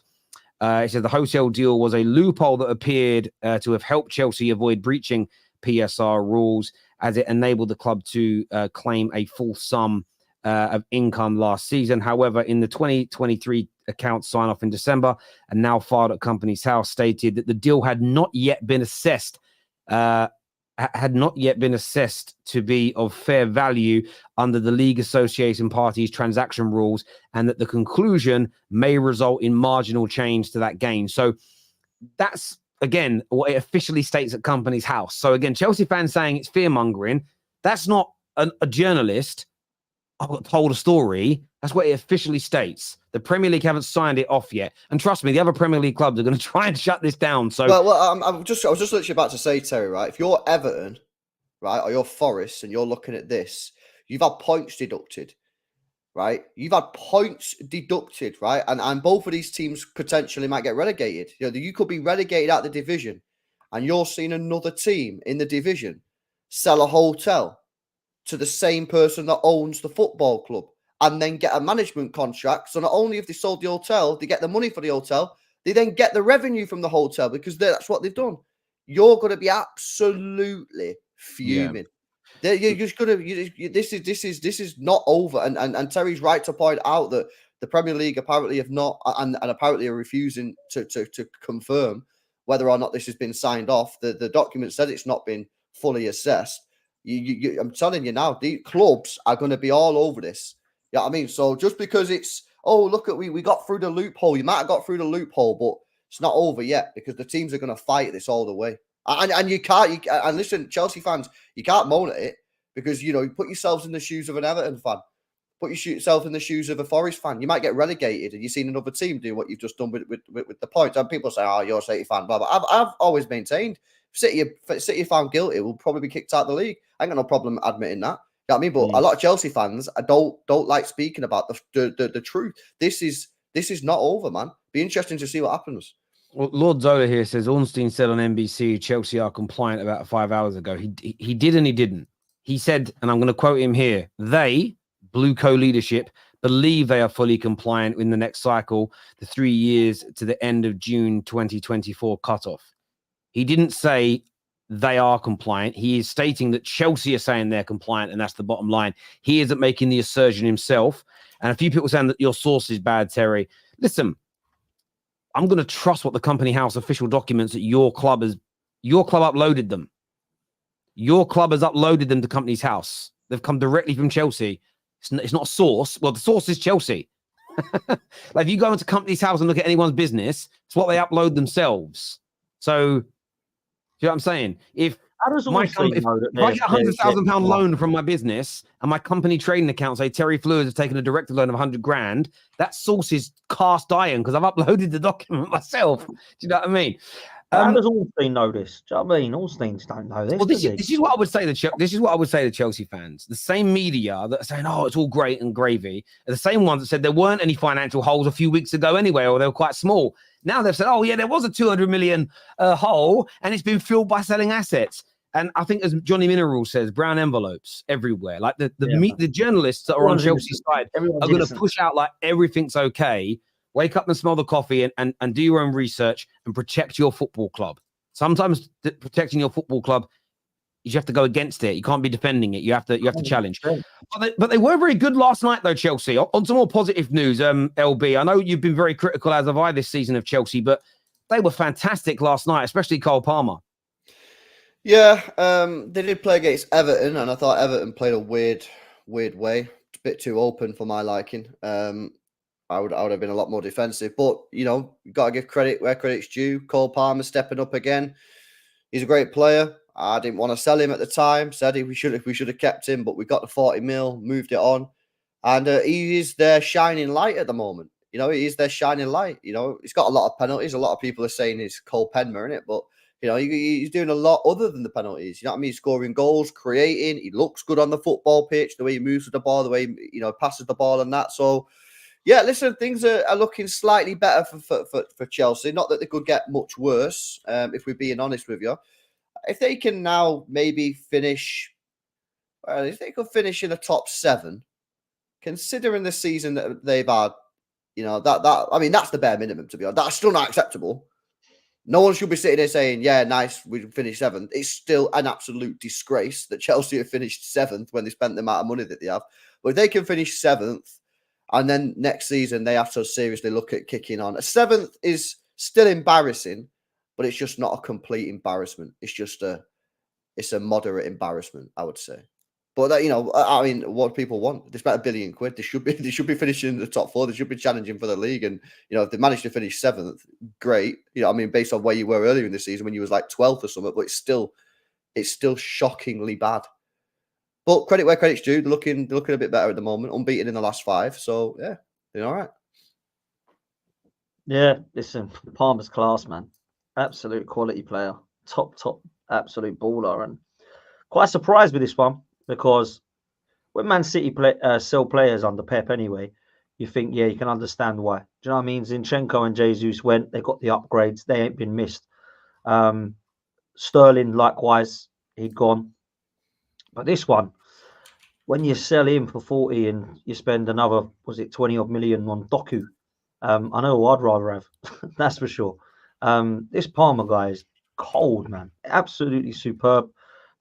S1: It said the wholesale deal was a loophole that appeared to have helped Chelsea avoid breaching PSR rules, as it enabled the club to claim a full sum of income last season. However, in the 2023 account sign-off in December and now filed at Companies House, stated that the deal had not yet been assessed to be of fair value under the League Association parties' transaction rules, and that the conclusion may result in marginal change to that gain. So that's, again, what it officially states at Companies House. So again, Chelsea fans saying it's fear-mongering. That's not a journalist told a story. That's what it officially states. The Premier League haven't signed it off yet. And trust me, the other Premier League clubs are going to try and shut this down. So,
S2: well, I was just literally about to say, Terry, right? If you're Everton, right, or you're Forest, and you're looking at this, you've had points deducted, right? You've had points deducted, right? And both of these teams potentially might get relegated. You know, you could be relegated out of the division, and you're seeing another team in the division sell a hotel to the same person that owns the football club, and then get a management contract. So not only have they sold the hotel, they get the money for the hotel, they then get the revenue from the hotel, because that's what they've done. You're going to be absolutely fuming. Yeah. You're just going to. This is not over. And Terry's right to point out that the Premier League apparently have not, and apparently are refusing to confirm whether or not this has been signed off. The document said it's not been fully assessed. I'm telling you now, the clubs are going to be all over this. You know what I mean? So just because it's, oh, look at, we got through the loophole. You might have got through the loophole, but it's not over yet, because the teams are going to fight this all the way. And you can't, and listen, Chelsea fans, you can't moan at it, because, you know, you put yourselves in the shoes of an Everton fan. Put yourself in the shoes of a Forest fan. You might get relegated, and you've seen another team do what you've just done with the points. And people say, oh, you're a City fan, blah, blah. I've always maintained, City found guilty will probably be kicked out of the league. I ain't got no problem admitting that. You know what I mean? But a lot of Chelsea fans don't like speaking about the truth. This is not over, man. Be interesting to see what happens.
S1: Well, Lord Zola here says Ornstein said on NBC Chelsea are compliant about 5 hours ago. He did and he didn't. He said, and I'm going to quote him here, they, Blue Co leadership, believe they are fully compliant in the next cycle, the 3 years to the end of June 2024 cutoff. He didn't say they are compliant. He is stating that Chelsea are saying they're compliant, and that's the bottom line. He isn't making the assertion himself. And a few people saying that your source is bad, Terry. Listen, I'm going to trust what the Company House official documents that your club uploaded them. Your club has uploaded them to Company's House. They've come directly from Chelsea. It's not a source. Well, the source is Chelsea. Like, if you go into Company's House and look at anyone's business, it's what they upload themselves. So, you know what I'm saying? If I get £100,000 loan from my business and my company trading account say Terry Fleurs has taken a director loan of 100 grand, that source is cast iron because I've uploaded the document myself. Do you know what I mean?
S3: How does Ornstein know this? Do you know what I mean? Ornsteins don't know this.
S1: Well, this is what I would say to Chelsea fans. The same media that are saying, "Oh, it's all great and gravy," are the same ones that said there weren't any financial holes a few weeks ago anyway, or they were quite small. Now they've said, "Oh, yeah, there was a 200 million hole, and it's been filled by selling assets." And I think, as Johnny Mineral says, brown envelopes everywhere. Like the journalists that are on Chelsea's side are going to push out like everything's okay. Wake up and smell the coffee and do your own research and protect your football club. Sometimes protecting your football club, you have to go against it. You can't be defending it. You have to challenge. But they were very good last night, though, Chelsea. On some more positive news, LB, I know you've been very critical, as have I, this season of Chelsea, but they were fantastic last night, especially Cole Palmer.
S2: Yeah, they did play against Everton, and I thought Everton played a weird way. It's a bit too open for my liking. I would have been a lot more defensive, but you know, you got to give credit where credit's due. Cole Palmer stepping up again. He's a great player. I didn't want to sell him at the time. Said we should have kept him, but we got the 40 mil, moved it on, and he is their shining light at the moment. You know, he is their shining light. You know, he's got a lot of penalties. A lot of people are saying he's Cole Penmer in it, but You know, he's doing a lot other than the penalties. You know what I mean? Scoring goals, creating. He looks good on the football pitch, the way he moves with the ball, the way he, passes the ball and that. So, yeah, listen, things are looking slightly better for Chelsea. Not that they could get much worse, if we're being honest with you. If they can now maybe finish, if they could finish in the top 7, considering the season that they've had, that's the bare minimum, to be honest. That's still not acceptable. No one should be sitting there saying, yeah, nice, we finished 7th. It's still an absolute disgrace that Chelsea have finished 7th when they spent the amount of money that they have. But if they can finish 7th, and then next season they have to seriously look at kicking on. A 7th is still embarrassing, but it's just not a complete embarrassment. It's a moderate embarrassment, I would say. But that, what people want, they spent £1 billion. They should be finishing in the top 4. They should be challenging for the league. And if they managed to finish 7th, great. Based on where you were earlier in the season when you was like 12th or something, but it's still shockingly bad. But credit where credit's due. They're looking a bit better at the moment, unbeaten in the last 5. So yeah, they're all right.
S3: Yeah, listen, Palmer's class, man. Absolute quality player. Top, absolute baller. And quite surprised with this one, because when Man City sell players under Pep anyway, you think, yeah, you can understand why. Do you know what I mean? Zinchenko and Jesus went, they got the upgrades. They ain't been missed. Sterling, likewise, he'd gone. But this one, when you sell him for 40 and you spend another, 20 odd million on Doku, I know who I'd rather have. That's for sure. This Palmer guy is cold, man. Absolutely superb.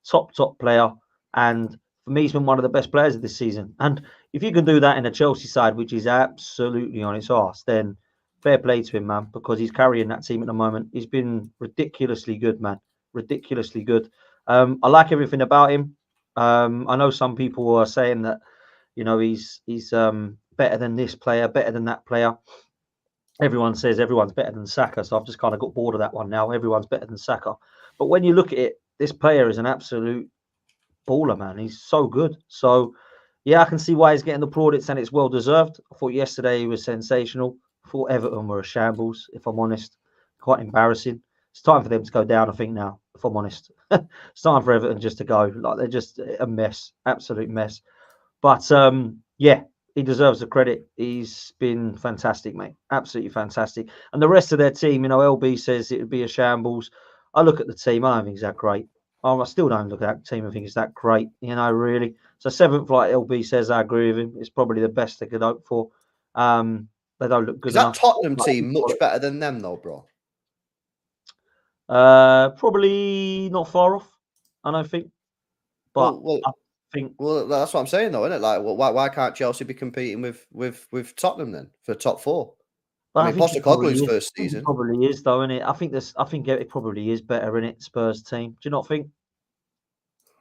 S3: Top player. And for me, he's been one of the best players of this season. And if you can do that in a Chelsea side, which is absolutely on its arse, then fair play to him, man, because he's carrying that team at the moment. He's been ridiculously good, man. Ridiculously good. I like everything about him. I know some people are saying that, he's better than this player, better than that player. Everyone says everyone's better than Saka, so I've just kind of got bored of that one now. Everyone's better than Saka. But when you look at it, this player is an absolute baller, man. He's so good. So, yeah, I can see why he's getting the plaudits, and it's well deserved. I thought yesterday he was sensational. I thought Everton were a shambles, if I'm honest. Quite embarrassing. It's time for them to go down, I think, now, if I'm honest. It's time for Everton just to go. Like, they're just a mess. Absolute mess. But, yeah, he deserves the credit. He's been fantastic, mate. Absolutely fantastic. And the rest of their team, LB says it would be a shambles. I look at the team. I don't think it's that great. I still don't look at that team and think it's that great, really. So 7th, like LB says, I agree with him. It's probably the best they could hope for. They don't look good enough.
S2: Is that Tottenham team much better than them, though, bro?
S3: Probably not far off, I don't think. But I think...
S2: Well, that's what I'm saying, though, isn't it? Like, why can't Chelsea be competing with Tottenham, then, for top 4? I mean, Postecoglou's first season.
S3: It probably is, though, isn't it? I think it probably is better, in it, Spurs team. Do you not think?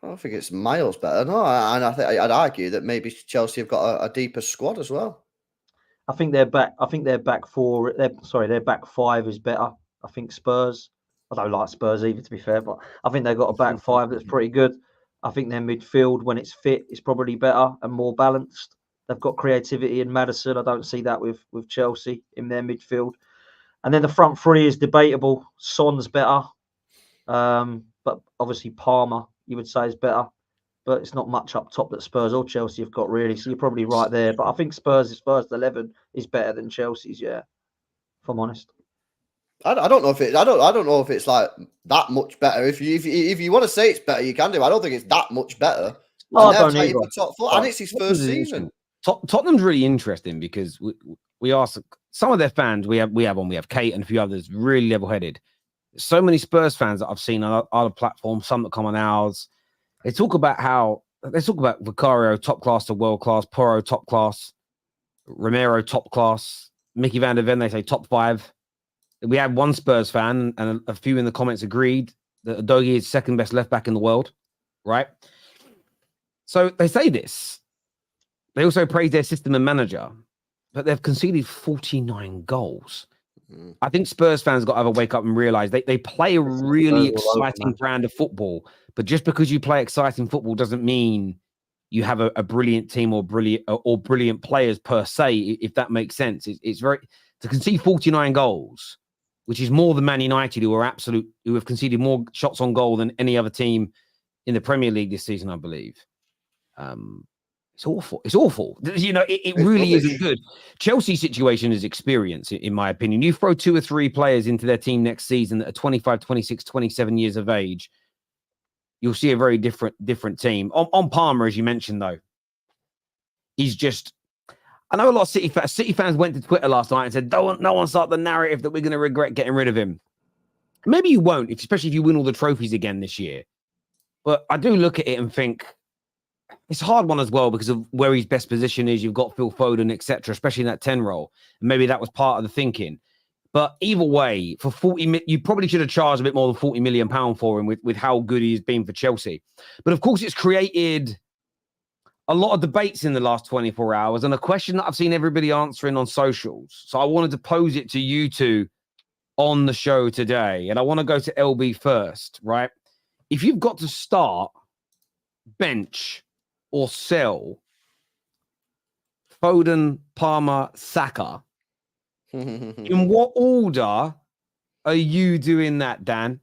S2: I think it's miles better. No, and I think I'd argue that maybe Chelsea have got a deeper squad as well.
S3: I think their back 4. Their back 5 is better. I think Spurs. I don't like Spurs either, to be fair, but I think they've got a back 5 that's pretty good. I think their midfield, when it's fit, is probably better and more balanced. They've got creativity in Maddison. I don't see that with Chelsea in their midfield. And then the front 3 is debatable. Son's better. But obviously Palmer, you would say, is better. But it's not much up top that Spurs or Chelsea have got, really. So you're probably right there. But I think Spurs' first 11 is better than Chelsea's, yeah, if I'm honest.
S2: I don't know if it. I don't know if it's like that much better. If you want to say it's better, you can do. I don't think it's that much better.
S3: No, I don't either.
S2: Top 4, and it's his first season.
S1: Tottenham's really interesting because we ask some of their fans. We have Kate and a few others really level-headed. So many Spurs fans that I've seen on other platforms, some that come on ours. They talk about Vicario top class to world class, Porro top class, Romero top class, Mickey Van der Ven, they say top 5. We had one Spurs fan, and a few in the comments agreed that Udogie is second best left back in the world, right? So they say this. They also praise their system and manager, but they've conceded 49 goals. I think Spurs fans got to have a wake up and realize they play a really exciting brand of football, but just because you play exciting football doesn't mean you have a brilliant team or brilliant players per se, if that makes sense. It's very to concede 49 goals which is more than Man United, who have conceded more shots on goal than any other team in the Premier League this season, I believe. It's awful. It's awful. You know, it really
S2: rubbish.
S1: isn't good. Chelsea's situation is experience, in my opinion. You throw 2 or 3 players into their team next season that are 25, 26, 27 years of age, you'll see a very different team. On Palmer, as you mentioned, though, he's just... I know a lot of City fans went to Twitter last night and said, no one start the narrative that we're going to regret getting rid of him. Maybe you won't, especially if you win all the trophies again this year. But I do look at it and think it's a hard one as well because of where his best position is. You've got Phil Foden, etc., especially in that 10 role. And maybe that was part of the thinking. But either way, for 40, you probably should have charged a bit more than £40 million for him with how good he's been for Chelsea. But of course, it's created a lot of debates in the last 24 hours and a question that I've seen everybody answering on socials. So I wanted to pose it to you two on the show today. And I want to go to LB first, right? If you've got to start, bench, or sell Foden, Palmer, Saka, in what order are you doing that, Dan?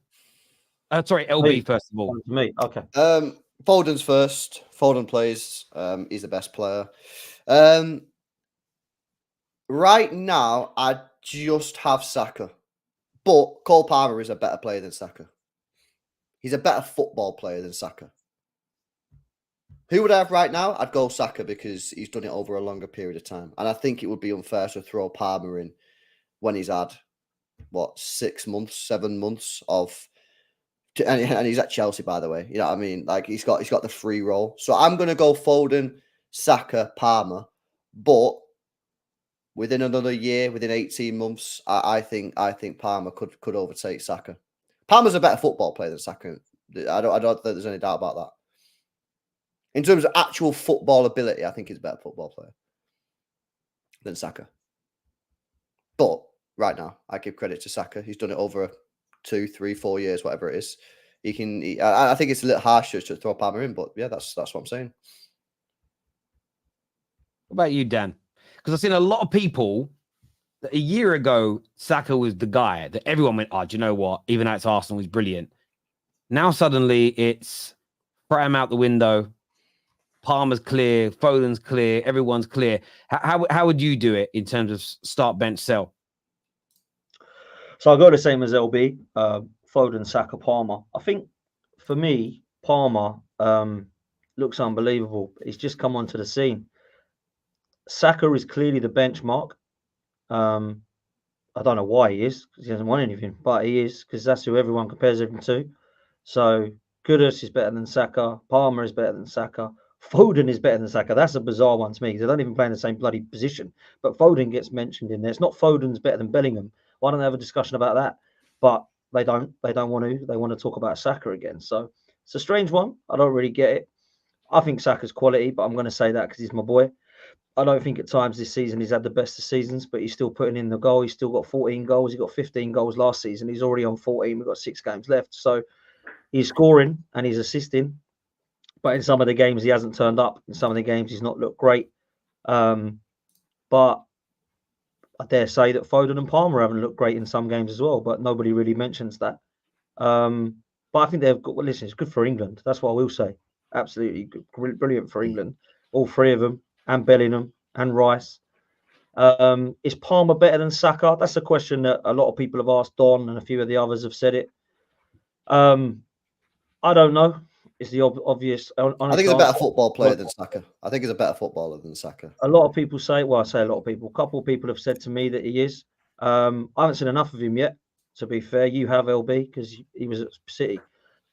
S1: Sorry, LB, first of all.
S3: Me, okay.
S2: Foden's first. Foden plays. He's the best player. Right now, I just have Saka. But Cole Palmer is a better player than Saka. He's a better football player than Saka. Who would I have right now? I'd go Saka because he's done it over a longer period of time. And I think it would be unfair to throw Palmer in when he's had, 6 months, 7 months of... And he's at Chelsea, by the way. You know what I mean? Like, he's got the free role. So I'm going to go Foden, Saka, Palmer. But within another year, within 18 months, I think Palmer could overtake Saka. Palmer's a better football player than Saka. I don't think there's any doubt about that. In terms of actual football ability, I think he's a better football player than Saka. But right now, I give credit to Saka. He's done it over 2, 3, 4 years, whatever it is. I think it's a little harsh to throw Palmer in, but yeah, that's what I'm saying.
S1: What about you, Dan? Because I've seen a lot of people that a year ago, Saka was the guy that everyone went, oh, do you know what? Even though it's Arsenal, he's brilliant. Now suddenly it's throw him out the window. Palmer's clear, Foden's clear, everyone's clear. How would you do it in terms of start, bench, sell?
S3: So I'll go the same as LB, Foden, Saka, Palmer. I think for me, Palmer looks unbelievable. He's just come onto the scene. Saka is clearly the benchmark. I don't know why he is, because he hasn't won anything, but he is, because that's who everyone compares him to. So Kudus is better than Saka. Palmer is better than Saka. Foden is better than Saka. That's a bizarre one to me because they don't even play in the same bloody position. But Foden gets mentioned in there. It's not Foden's better than Bellingham. Why don't they have a discussion about that? But they don't. They don't want to. They want to talk about Saka again. So it's a strange one. I don't really get it. I think Saka's quality, but I'm going to say that because he's my boy. I don't think at times this season he's had the best of seasons, but he's still putting in the goal. He's still got 14 goals. He got 15 goals last season. He's already on 14. We've got 6 games left. So he's scoring and he's assisting. But in some of the games, he hasn't turned up. In some of the games, he's not looked great. But I dare say that Foden and Palmer haven't looked great in some games as well. But nobody really mentions that. But I think they've got, well, listen, it's good for England. That's what I will say. Absolutely good, brilliant for England. All 3 of them, and Bellingham and Rice. Is Palmer better than Saka? That's a question that a lot of people have asked. Don and a few of the others have said it. I don't know. It's the obvious.
S2: I think he's a better football player than Saka. I think he's a better footballer than Saka.
S3: A lot of people say, well, I say a lot of people. A couple of people have said to me that he is. I haven't seen enough of him yet, to be fair. You have, LB, because he was at City.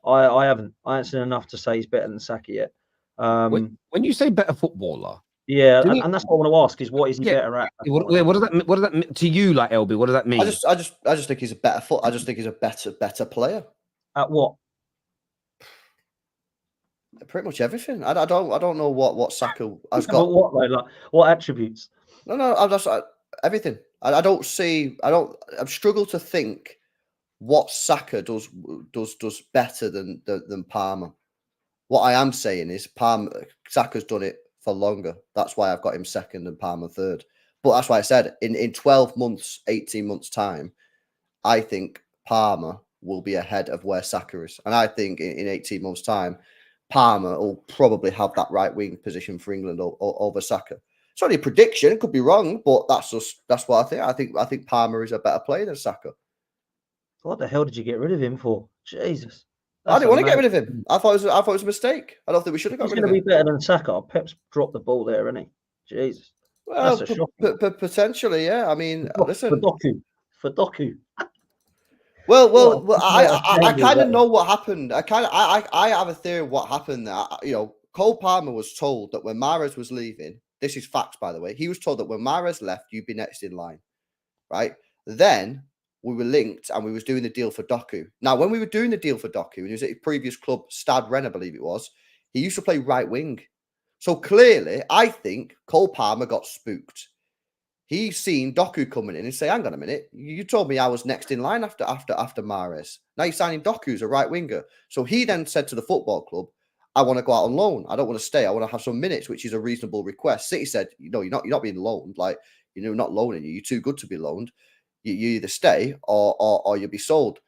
S3: I haven't. I haven't seen enough to say he's better than Saka yet.
S1: When you say better footballer,
S3: yeah, and that's what I want to ask is what is he better at?
S1: What does that mean to you, like LB? What does that mean?
S2: I just think he's a better I just think he's a better player.
S3: At what?
S2: Pretty much everything. I don't know what Saka has got.
S3: But what though? Like what attributes?
S2: No. Everything. I struggle to think what Saka does better than Palmer. What I am saying is Saka's done it for longer. That's why I've got him second and Palmer third. But that's why I said in 12 months, 18 months time, I think Palmer will be ahead of where Saka is. And I think in 18 months' time, Palmer will probably have that right wing position for England over Saka. It's only a prediction, it could be wrong, but that's what I think. I think Palmer is a better player than Saka.
S3: What the hell did you get rid of him for? Jesus.
S2: I didn't want to get rid of him. I thought it was a mistake. I don't think we should have got rid of him.
S3: He's going to be better than Saka. Pep's dropped the ball there, isn't he? Jesus.
S2: Well, potentially, yeah. I mean, listen.
S3: For Doku.
S2: Well, I kind of know what happened. I have a theory of what happened there. Cole Palmer was told that when Mahrez was leaving, this is facts, by the way, he was told that when Mahrez left, you'd be next in line, right? Then we were linked and we was doing the deal for Doku. Now, when we were doing the deal for Doku, and he was at his previous club, Stade Rennes, I believe it was, he used to play right wing. So clearly, I think Cole Palmer got spooked. He's seen Doku coming in and say, hang on a minute, you told me I was next in line after Mahrez. Now you're signing Doku as a right winger. So he then said to the football club, I want to go out on loan. I don't want to stay. I want to have some minutes, which is a reasonable request. City said, you're not being loaned. Like, not loaning you. You're too good to be loaned. You either stay or you'll be sold.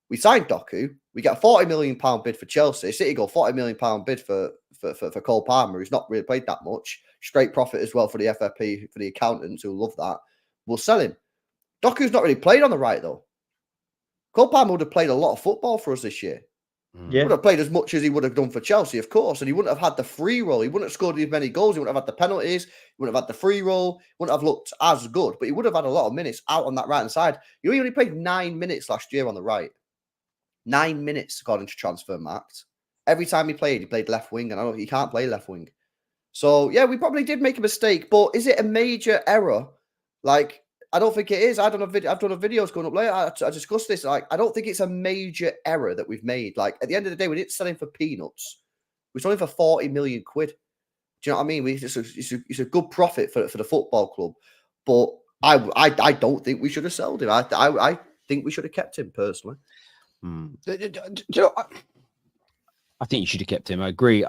S2: We signed Doku. We get a £40 million bid for Chelsea. City go £40 million bid for Cole Palmer, who's not really played that much. Straight profit as well for the FFP, for the accountants who love that. We'll sell him. Doku's not really played on the right, though. Cole Palmer would have played a lot of football for us this year. Yeah. Would have played as much as he would have done for Chelsea, of course, and he wouldn't have had the free roll. He wouldn't have scored as many goals. He wouldn't have had the penalties. He wouldn't have had the free roll. He wouldn't have looked as good, but he would have had a lot of minutes out on that right-hand side. He only played 9 minutes last year on the right. 9 minutes, according to Transfermarkt. Every time he played left wing, and I know he can't play left wing. So, yeah, we probably did make a mistake, but is it a major error? Like, I don't think it is. I've done a videos going up later. I discussed this. Like, I don't think it's a major error that we've made. Like, at the end of the day, we didn't sell him for peanuts. We sold him for 40 million quid. Do you know what I mean? It's a good profit for the football club. But I don't think we should have sold him. I think we should have kept him, personally.
S1: I think you should have kept him. I agree.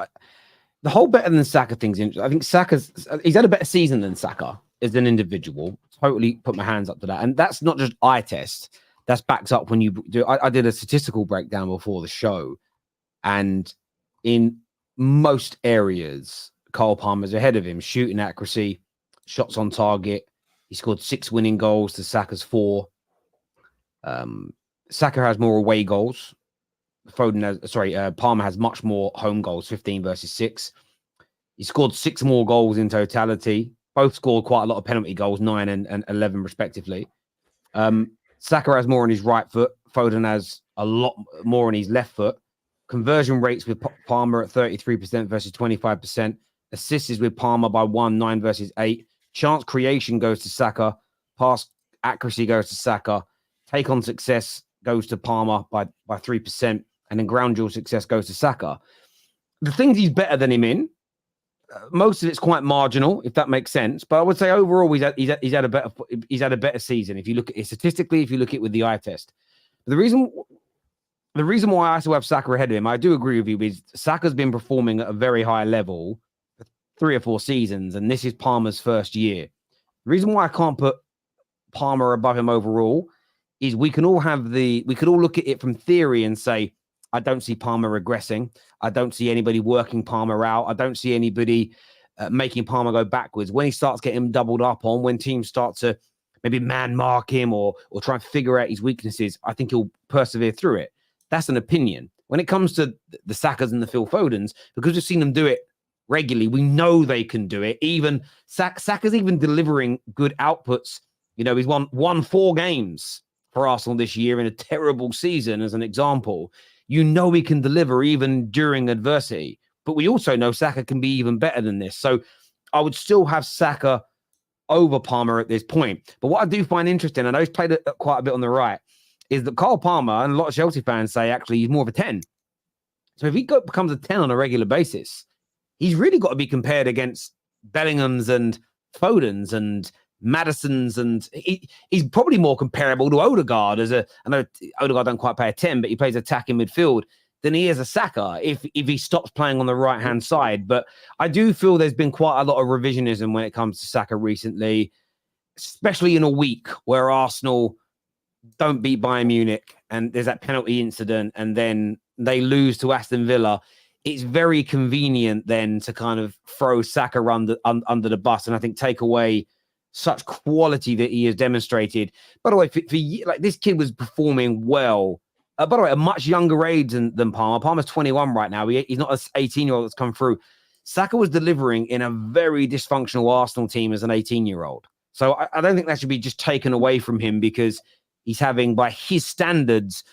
S1: The whole better than Saka thing's interesting. I think he's had a better season than Saka as an individual. Totally put my hands up to that. And that's not just eye test. That's backed up when you do. I did a statistical breakdown before the show. And in most areas, Cole Palmer's ahead of him. Shooting accuracy, shots on target. He scored 6 winning goals to Saka's 4. Saka has more away goals. Palmer has much more home goals, 15 versus 6. He scored 6 more goals in totality. Both scored quite a lot of penalty goals, 9 and 11 respectively. Saka has more on his right foot. Foden has a lot more on his left foot. Conversion rates with Palmer at 33% versus 25%. Assists is with Palmer by 1, 9 versus 8. Chance creation goes to Saka. Pass accuracy goes to Saka. Take on success goes to Palmer by 3%. And then ground duel success goes to Saka. The things he's better than him in, most of it's quite marginal, if that makes sense. But I would say overall, he's had a better season. If you look at it statistically, if you look at it with the eye test, the reason why I still have Saka ahead of him, I do agree with you, is Saka's been performing at a very high level for 3 or 4 seasons, and this is Palmer's first year. The reason why I can't put Palmer above him overall is we could all look at it from theory and say, I don't see Palmer regressing. I don't see anybody working Palmer out. I don't see anybody making Palmer go backwards. When he starts getting doubled up on, when teams start to maybe man mark him or try and figure out his weaknesses, I think he'll persevere through it. That's an opinion. When it comes to the Sakas and the Phil Fodens, because we've seen them do it regularly, we know they can do it. Even Saka's even delivering good outputs. He's won 4 games for Arsenal this year in a terrible season, as an example. He can deliver even during adversity. But we also know Saka can be even better than this. So I would still have Saka over Palmer at this point. But what I do find interesting, I know he's played quite a bit on the right, is that Cole Palmer, and a lot of Chelsea fans say actually he's more of a 10. So if he becomes a 10 on a regular basis, he's really got to be compared against Bellingham's and Foden's and Madison's, and he's probably more comparable to Odegaard I know Odegaard don't quite play a 10, but he plays attacking midfield, than he is a Saka if he stops playing on the right-hand side. But I do feel there's been quite a lot of revisionism when it comes to Saka recently, especially in a week where Arsenal don't beat Bayern Munich and there's that penalty incident and then they lose to Aston Villa, it's very convenient then to kind of throw Saka under the bus and I think take away such quality that he has demonstrated. By the way, for like this kid was performing well. By the way, a much younger age than Palmer. Palmer's 21 right now. He's not an 18-year-old that's come through. Saka was delivering in a very dysfunctional Arsenal team as an 18-year-old. So I don't think that should be just taken away from him because he's having, by his standards,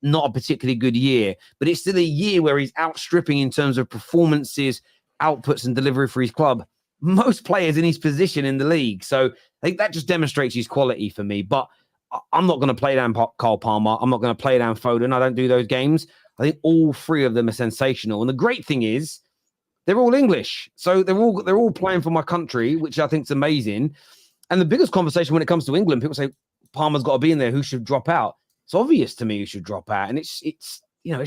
S1: not a particularly good year. But it's still a year where he's outstripping in terms of performances, outputs, and delivery for his club most players in his position in the league. So I think that just demonstrates his quality for me. But I'm not going to play down Cole Palmer. I'm not going to play down Foden. I don't do those games. I think all three of them are sensational. And the great thing is, they're all English. So they're all playing for my country, which I think is amazing. And the biggest conversation when it comes to England, people say Palmer's got to be in there. Who should drop out? It's obvious to me who should drop out. And it's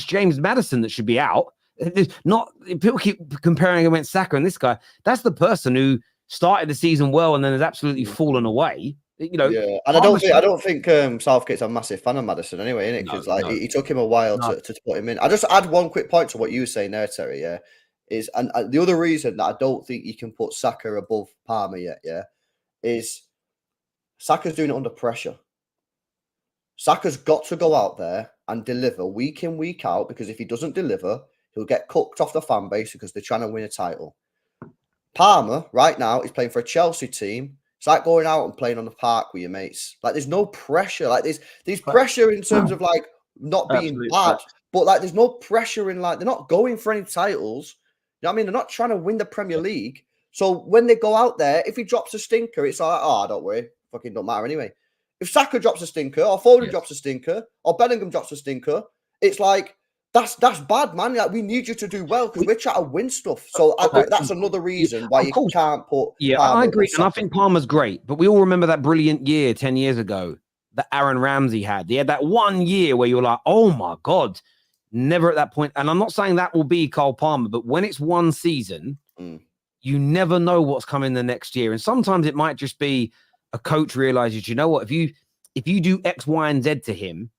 S1: James Maddison that should be out. It's not, people keep comparing him against Saka and this guy. That's the person who started the season well and then has absolutely fallen away.
S2: Yeah, and I don't think Southgate's a massive fan of Maddison anyway, innit? Because he took him a while to put him in. I just add one quick point to what you were saying there, Terry. Yeah, is and the other reason that I don't think you can put Saka above Palmer yet, is Saka's doing it under pressure. Saka's got to go out there and deliver week in, week out, because if he doesn't deliver, he'll get cooked off the fan base because they're trying to win a title. Palmer right now is playing for a Chelsea team. It's like going out and playing on the park with your mates. Like, there's no pressure. Like, there's pressure in terms of like not being bad, but like there's no pressure in like they're not going for any titles. You know what I mean? They're not trying to win the Premier League. So when they go out there, if he drops a stinker, it's like, oh, don't worry, fucking don't matter anyway. If Saka drops a stinker, or Foden drops a stinker, or Bellingham drops a stinker, it's like that's bad, man. Like, we need you to do well because we're trying to win stuff. So that's another reason why you can't put.
S1: Yeah, Palmer, I agree, and I think Palmer's great. But we all remember that brilliant year 10 years ago that Aaron Ramsey had. He had that 1 year where you were like, oh my God, never at that point. And I'm not saying that will be Cole Palmer, but when it's one season, you never know what's coming the next year. And sometimes it might just be a coach realizes, you know what, if you do X, Y, and Z to him,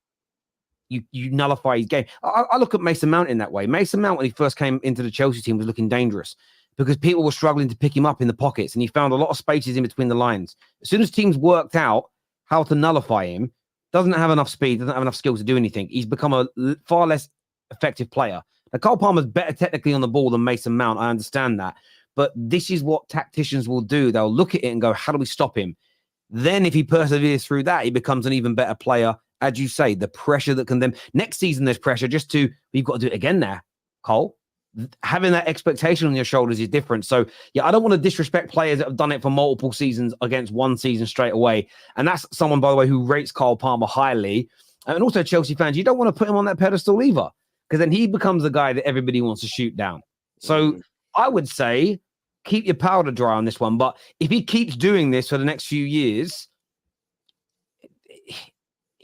S1: you nullify his game. I look at Mason Mount in that way. Mason Mount, when he first came into the Chelsea team, was looking dangerous because people were struggling to pick him up in the pockets, and he found a lot of spaces in between the lines. As soon as teams worked out how to nullify him, doesn't have enough speed, doesn't have enough skill to do anything. He's become a far less effective player. Now, Cole Palmer's better technically on the ball than Mason Mount. I understand that. But this is what tacticians will do. They'll look at it and go, how do we stop him? Then if he perseveres through that, he becomes an even better player. As you say, the pressure that can then... Next season, there's pressure we've got to do it again now, Cole. Having that expectation on your shoulders is different. So, yeah, I don't want to disrespect players that have done it for multiple seasons against one season straight away. And that's someone, by the way, who rates Cole Palmer highly. And also Chelsea fans, you don't want to put him on that pedestal either, because then he becomes the guy that everybody wants to shoot down. So I would say keep your powder dry on this one. But if he keeps doing this for the next few years...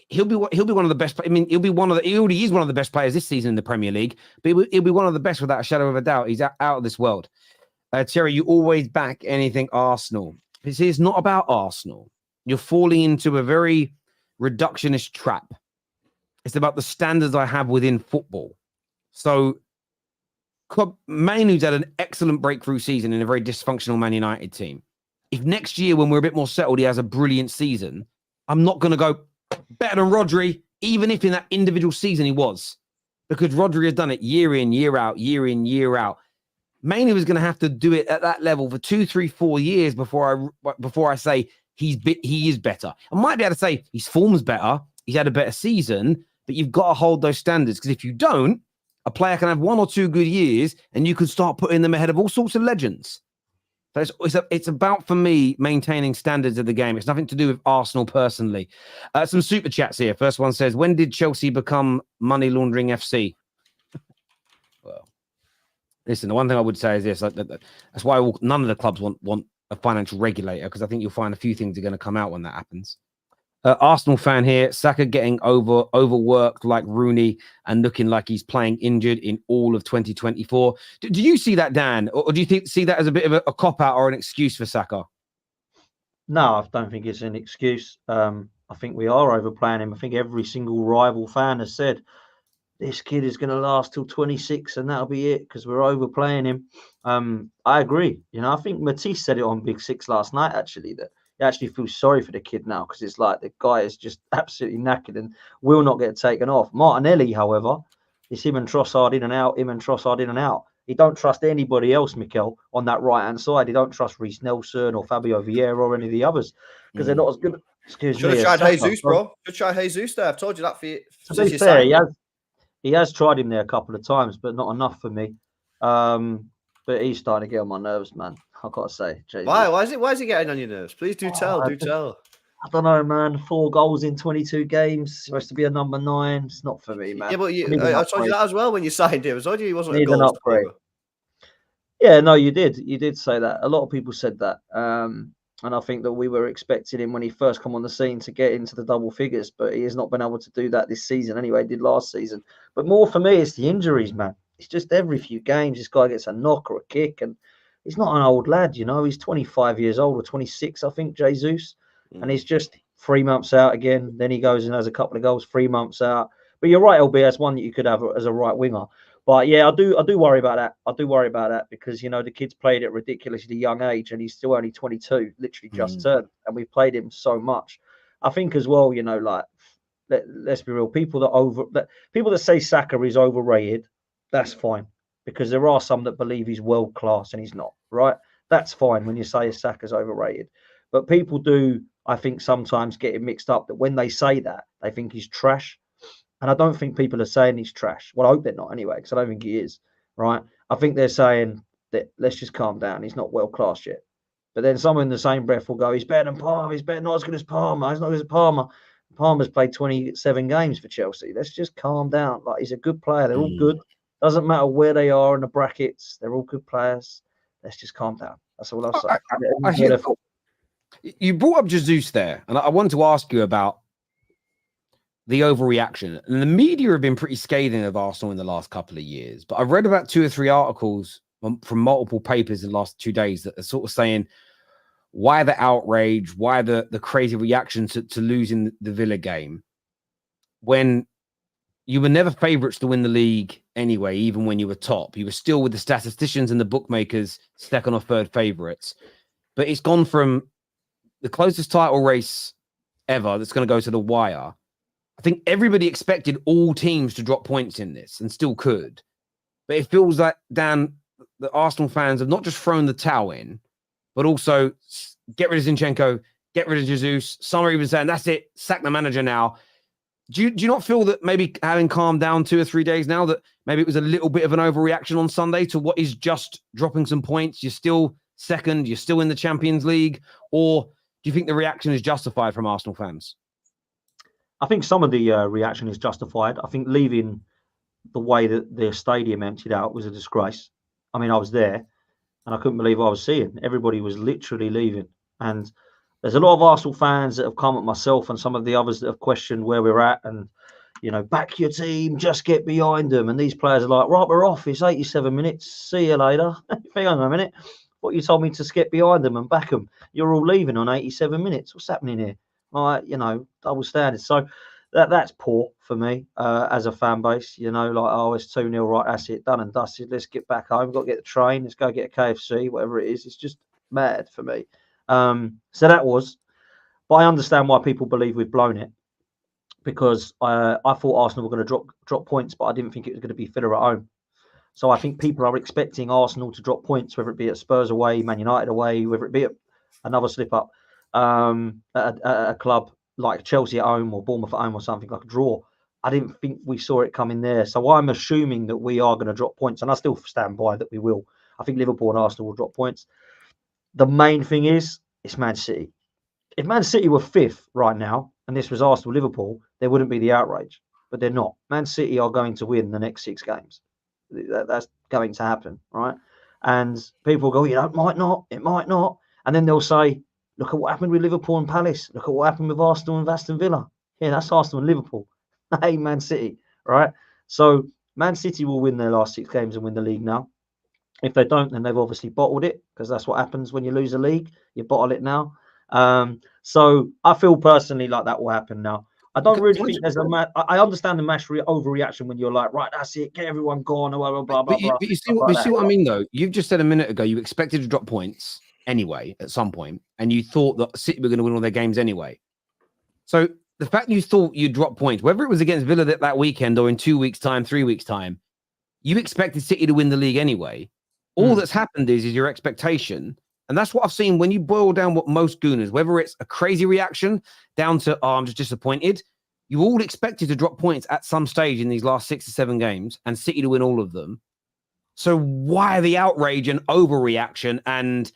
S1: He'll be one of the best. I mean, he already is one of the best players this season in the Premier League. But he'll be one of the best without a shadow of a doubt. He's out of this world. Terry, you always back anything Arsenal. It's not about Arsenal. You're falling into a very reductionist trap. It's about the standards I have within football. So, Man Utd had an excellent breakthrough season in a very dysfunctional Man United team. If next year, when we're a bit more settled, he has a brilliant season, I'm not going to go better than Rodri, even if in that individual season he was, because Rodri has done it year in, year out, year in, year out. Mainly was going to have to do it at that level for 2, 3, 4 years before I say he is better. I might be able to say his form's better, he's had a better season, but you've got to hold those standards, because if you don't, a player can have 1 or 2 good years and you could start putting them ahead of all sorts of legends. So it's about, for me, maintaining standards of the game. It's nothing to do with Arsenal personally. Some super chats here. First one says, when did Chelsea become money laundering FC? Well, listen, the one thing I would say is this. That's why none of the clubs want a financial regulator, because I think you'll find a few things are going to come out when that happens. Arsenal fan here, Saka getting overworked like Rooney and looking like he's playing injured in all of 2024. Do you see that, Dan? Or do you see that as a bit of a cop-out or an excuse for Saka?
S3: No, I don't think it's an excuse. I I think we are overplaying him. I think every single rival fan has said this kid is going to last till 26 and that'll be it because we're overplaying him. I agree. I think Matisse said it on Big Six last night, actually, that he actually feels sorry for the kid now because it's like the guy is just absolutely knackered and will not get taken off. Martinelli, however, is him and Trossard in and out, him and Trossard in and out. He don't trust anybody else, Mikel, on that right-hand side. He don't trust Reece Nelson or Fabio Vieira or any of the others because they're not as good. Excuse
S2: Should
S3: me.
S2: have tried
S3: Saka,
S2: Jesus, bro. Should have tried Jesus there. I've told you that for you.
S3: To be fair, he has tried him there a couple of times, but not enough for me. But he's starting to get on my nerves, man. I've got to say. Jesus.
S2: Why? Why is he getting on your nerves? Please do tell. Do tell.
S3: I don't know, man. 4 goals in 22 games. Supposed to be a number 9. It's not for me, man.
S2: Yeah, but I told you that as well when you signed him. I told you he wasn't a
S3: goal upgrade. Yeah, no, you did. You did say that. A lot of people said that. And I think that we were expecting him when he first come on the scene to get into the double figures, but he has not been able to do that this season. Anyway, he did last season. But more for me, it's the injuries, man. It's just every few games, this guy gets a knock or a kick, and he's not an old lad, He's 25 years old or 26, I think, Jesus. And he's just 3 months out again. Then he goes and has a couple of goals, 3 months out. But you're right, LB, that's one that you could have as a right winger. But yeah, I do worry about that. I do worry about that because, the kid's played at a ridiculously young age and he's still only 22, literally just turned. And we've played him so much. I think as well, let's be real. People that say Saka is overrated, that's fine. Because there are some that believe he's world class and he's not, right? That's fine when you say Saka's overrated. But people do, I think, sometimes get it mixed up that when they say that, they think he's trash. And I don't think people are saying he's trash. Well, I hope they're not anyway, because I don't think he is, right? I think they're saying that let's just calm down. He's not world class yet. But then someone in the same breath will go, he's better than Palmer. He's better, not as good as Palmer. He's not as good as Palmer. Palmer's played 27 games for Chelsea. Let's just calm down. Like, he's a good player. They're all good. Doesn't matter where they are in the brackets. They're all good players. Let's just calm down. That's all I'll say.
S1: You brought up Jesus there, and I wanted to ask you about the overreaction. And the media have been pretty scathing of Arsenal in the last couple of years. But I've read about 2 or 3 articles from multiple papers in the last 2 days that are sort of saying why the outrage, why the crazy reaction to losing the Villa game when you were never favourites to win the league anyway, even when you were top. You were still with the statisticians and the bookmakers, second or third favourites. But it's gone from the closest title race ever that's going to go to the wire. I think everybody expected all teams to drop points in this and still could. But it feels like, Dan, the Arsenal fans have not just thrown the towel in, but also get rid of Zinchenko, get rid of Jesus. Some are even saying, that's it, sack the manager now. Do you not feel that maybe having calmed down 2 or 3 days now, that maybe it was a little bit of an overreaction on Sunday to what is just dropping some points? You're still second, you're still in the Champions League, or do you think the reaction is justified from Arsenal fans?
S3: I think some of the reaction is justified. I think leaving the way that their stadium emptied out was a disgrace. I mean, I was there and I couldn't believe what I was seeing. Everybody was literally leaving. And there's a lot of Arsenal fans that have come at myself and some of the others that have questioned where we're at and, back your team, just get behind them. And these players are like, right, we're off. It's 87 minutes. See you later. Hang on a minute. What, you told me to get behind them and back them? You're all leaving on 87 minutes. What's happening here? Like, double standards. So that's poor for me as a fan base. It's 2-0, right? That's it, done and dusted. Let's get back home. We've got to get the train. Let's go get a KFC, whatever it is. It's just mad for me. So that was. But I understand why people believe we've blown it because I thought Arsenal were going to drop points, but I didn't think it was going to be Villa at home. So I think people are expecting Arsenal to drop points, whether it be at Spurs away, Man United away, whether it be at another slip up. At a club like Chelsea at home or Bournemouth at home or something, like a draw. I didn't think we saw it coming there. So I'm assuming that we are going to drop points, and I still stand by that we will. I think Liverpool and Arsenal will drop points. The main thing is, it's Man City. If Man City were 5th right now, and this was Arsenal-Liverpool, there wouldn't be the outrage. But they're not. Man City are going to win the next 6 games. That's going to happen, right? And people go, it might not. And then they'll say, look at what happened with Liverpool and Palace. Look at what happened with Arsenal and Aston Villa. Yeah, that's Arsenal and Liverpool. Hey, Man City, right? So Man City will win their last 6 games and win the league now. If they don't, then they've obviously bottled it because that's what happens when you lose a league. You bottle it now. So I feel personally like that will happen now. I don't really
S1: Because-
S3: think there's I understand the mass overreaction when you're like, right, that's it, get everyone gone, blah, blah, blah, blah, blah.
S1: But you see,
S3: stuff like
S1: you see
S3: that.
S1: what I mean, though? You've just said a minute ago you expected to drop points anyway at some point, and you thought that City were going to win all their games anyway. So the fact you thought you'd drop points, whether it was against Villa that weekend or in 2 weeks' time, 3 weeks' time, you expected City to win the league anyway. All that's happened is your expectation. And that's what I've seen when you boil down what most gooners, whether it's a crazy reaction down to, oh, I'm just disappointed. You all expected to drop points at some stage in these last 6 or 7 games and City to win all of them. So why the outrage and overreaction and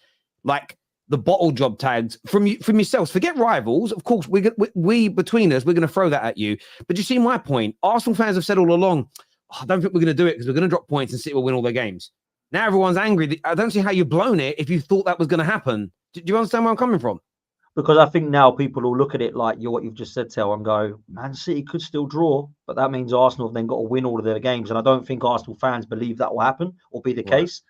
S1: like the bottle job tags from yourselves? Forget rivals. Of course, we between us, we're going to throw that at you. But you see my point? Arsenal fans have said all along, oh, I don't think we're going to do it because we're going to drop points and City will win all their games. Now everyone's angry. I don't see how you've blown it if you thought that was going to happen. Do you understand where I'm coming from?
S3: Because I think now people will look at it like what you've just said, Tel, and go, Man City could still draw, but that means Arsenal have then got to win all of their games. And I don't think Arsenal fans believe that will happen or be the case.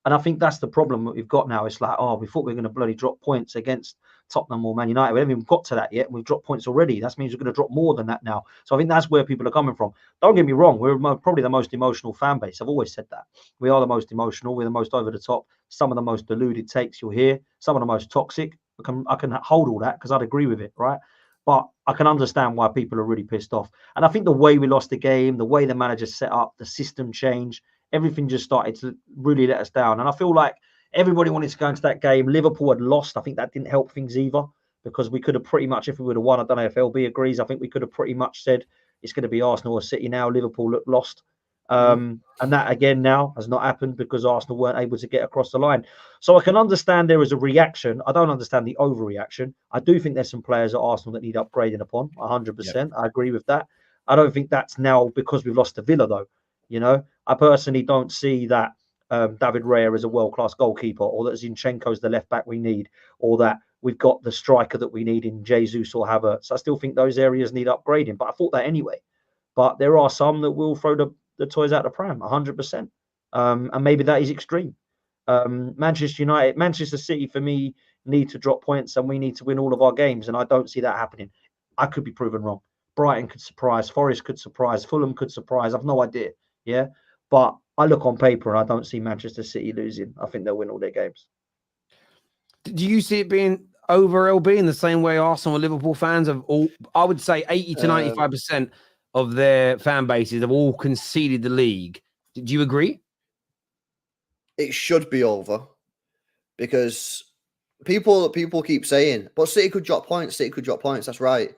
S3: And I think that's the problem that we've got now. It's like, oh, we thought we were going to bloody drop points against Tottenham or Man United. We haven't even got to that yet. We've dropped points already. That means we're going to drop more than that now. So I think that's where people are coming from. Don't get me wrong. We're probably the most emotional fan base. I've always said that. We are the most emotional. We're the most over the top. Some of the most deluded takes you'll hear. Some of the most toxic. I can hold all that because I'd agree with it, right? But I can understand why people are really pissed off. And I think the way we lost the game, the way the manager set up, the system change, everything just started to really let us down. And I feel like everybody wanted to go into that game. Liverpool had lost. I think that didn't help things either because we could have pretty much, if we would have won, I don't know if LB agrees, I think we could have pretty much said it's going to be Arsenal or City now. Liverpool looked lost. And that again now has not happened because Arsenal weren't able to get across the line. So I can understand there is a reaction. I don't understand the overreaction. I do think there's some players at Arsenal that need upgrading upon 100%. Yep. I agree with that. I don't think that's now because we've lost to Villa though. You know, I personally don't see that David Raya is a world-class goalkeeper or that Zinchenko's the left back we need or that we've got the striker that we need in Jesus or Havertz. I still think those areas need upgrading, but I thought that anyway. But there are some that will throw the toys out the pram 100%. And maybe that is extreme. Manchester United, Manchester City for me need to drop points and we need to win all of our games. And I don't see that happening. I could be proven wrong. Brighton could surprise, Forest could surprise, Fulham could surprise. I've no idea. Yeah. But I look on paper and I don't see Manchester City losing. I think they'll win all their games.
S1: Do you see it being over LB in the same way Arsenal and Liverpool fans have all, I would say 80 to 95% of their fan bases have all conceded the league? Do you agree?
S2: It should be over because people keep saying, but City could drop points, City could drop points. That's right.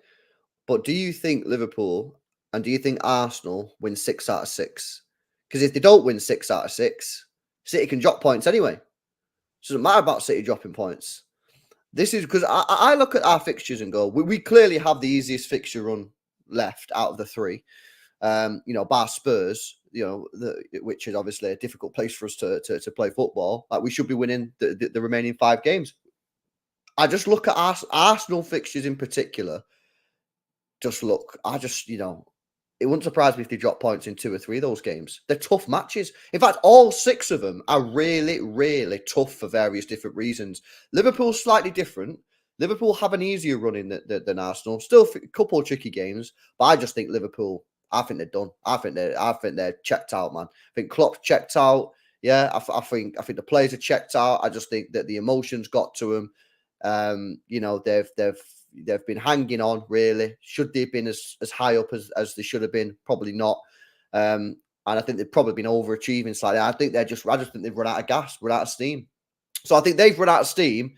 S2: But do you think Liverpool and do you think Arsenal win 6 out of 6? Because if they don't win 6 out of 6, City can drop points anyway. It doesn't matter about City dropping points. This is because I look at our fixtures and go, we clearly have the easiest fixture run left out of the 3. Bar Spurs, which is obviously a difficult place for us to play football. Like we should be winning the remaining 5 games. I just look at Arsenal fixtures in particular. It wouldn't surprise me if they drop points in 2 or 3 of those games. They're tough matches. In fact, all 6 of them are really, really tough for various different reasons. Liverpool's slightly different. Liverpool have an easier run in than Arsenal. Still a couple of tricky games, but I just think Liverpool, I think they're done. I think they're checked out, man. I think Klopp's checked out. Yeah, I think the players are checked out. I just think that the emotions got to them. They've been hanging on, really. Should they have been as high up as they should have been? Probably not. And I think they've probably been overachieving slightly. I just think they've run out of gas, run out of steam. So I think they've run out of steam.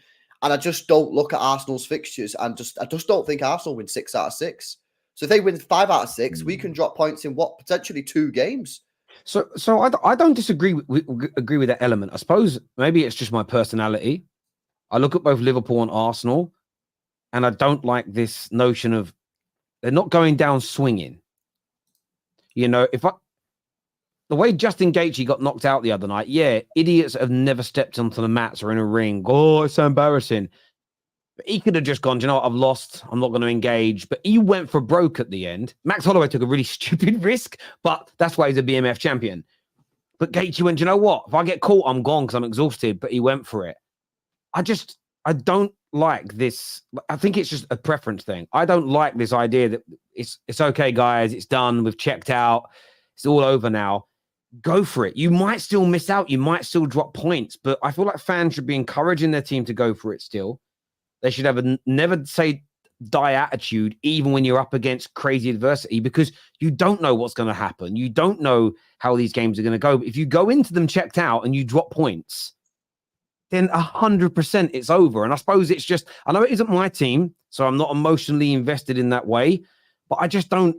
S2: And I just don't look at Arsenal's fixtures and I just don't think Arsenal win 6 out of 6. So if they win 5 out of 6, we can drop points in potentially 2 games.
S1: So I don't disagree agree with that element. I suppose maybe it's just my personality. I look at both Liverpool and Arsenal. And I don't like this notion of they're not going down swinging. The way Justin Gaethje got knocked out the other night, yeah, idiots have never stepped onto the mats or in a ring. Oh, it's so embarrassing. But he could have just gone, I've lost. I'm not going to engage. But he went for broke at the end. Max Holloway took a really stupid risk, but that's why he's a BMF champion. But Gaethje went, what? If I get caught, I'm gone because I'm exhausted. But he went for it. I don't like this. I think it's just a preference thing. I don't like this idea that it's okay, guys. It's done. We've checked out. It's all over now. Go for it. You might still miss out. You might still drop points, but I feel like fans should be encouraging their team to go for it still. They should have a never say die attitude, even when you're up against crazy adversity, because you don't know what's going to happen. You don't know how these games are going to go. But if you go into them checked out and you drop points, then 100% it's over. And I suppose it's just, I know it isn't my team, so I'm not emotionally invested in that way, but I don't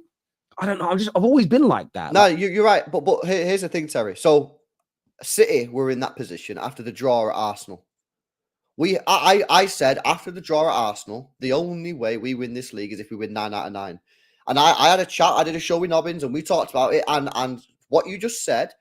S1: know. I've always been like that.
S2: No, you're right. But here's the thing, Terry. So City were in that position after the draw at Arsenal. I said after the draw at Arsenal, the only way we win this league is if we win 9 out of 9. And I had a chat, I did a show with Nobbins and we talked about it. And what you just said,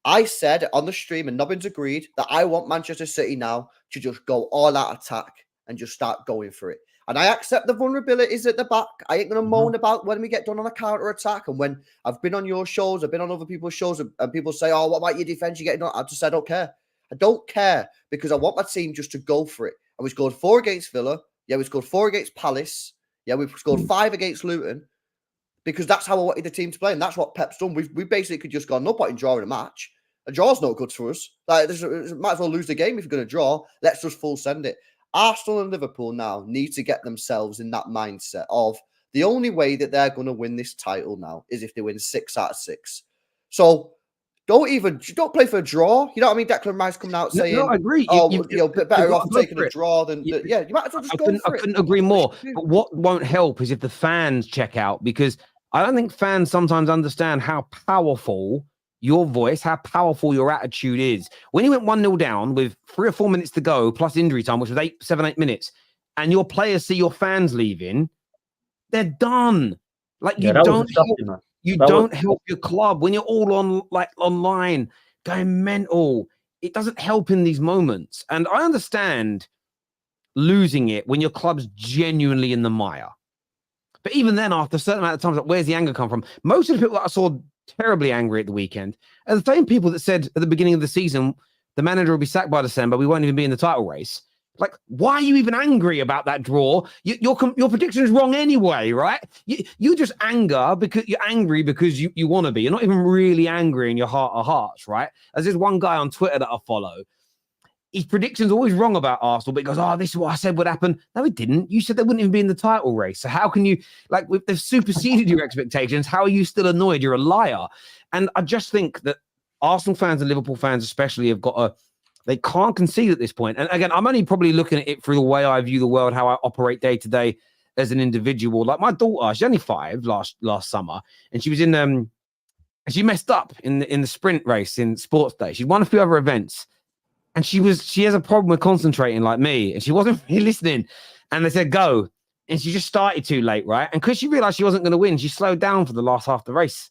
S2: I said on the stream and Nobbins agreed that I want Manchester City now to just go all out attack and just start going for it. And I accept the vulnerabilities at the back. I ain't going to moan about when we get done on a counter attack. And when I've been on your shows, I've been on other people's shows and people say, oh, what about your defense? You're getting on. I just said, I don't care. I don't care because I want my team just to go for it. And we scored 4 against Villa. Yeah, we scored 4 against Palace. Yeah, we've scored 5 against Luton because that's how I wanted the team to play. And that's what Pep's done. We basically could just go, no point in drawing a match. A draw's no good for us. Like, might as well lose the game if you're going to draw. Let's just full send it. Arsenal and Liverpool now need to get themselves in that mindset of the only way that they're going to win this title now is if they win 6 out of 6. So don't play for a draw. You know what I mean? Declan Rice coming out saying,
S1: no, I agree.
S2: You're better off taking a draw than... you might as well just go for it.
S1: I couldn't agree more. But what won't help is if the fans check out, because I don't think fans sometimes understand how powerful your voice, how powerful your attitude is. When you went 1-0 down with 3 or 4 minutes to go, plus injury time, which was 7-8 minutes, and your players see your fans leaving, they're done. Like, you don't help. You don't help your club when you're all online going mental. It doesn't help in these moments. And I understand losing it when your club's genuinely in the mire. But even then, after a certain amount of time, like, where's the anger come from? Most of the people that I saw terribly angry at the weekend are the same people that said at the beginning of the season, the manager will be sacked by December. We won't even be in the title race. Like, why are you even angry about that draw? Your prediction is wrong anyway, right? You just you're angry because you want to be. You're not even really angry in your heart of hearts, right? As there's one guy on Twitter that I follow. His prediction's always wrong about Arsenal, but he goes, oh, this is what I said would happen. No, it didn't. You said they wouldn't even be in the title race. So how can you, like, if they've superseded your expectations, how are you still annoyed? You're a liar. And I just think that Arsenal fans and Liverpool fans especially have got they can't concede at this point. And again, I'm only probably looking at it through the way I view the world, how I operate day to day as an individual. Like my daughter, she's only 5 last summer, and she was in she messed up in the sprint race in sports day. She'd won a few other events, and she has a problem with concentrating like me, and she wasn't really listening. And they said go, and she just started too late, right? And because she realized she wasn't going to win, she slowed down for the last half of the race.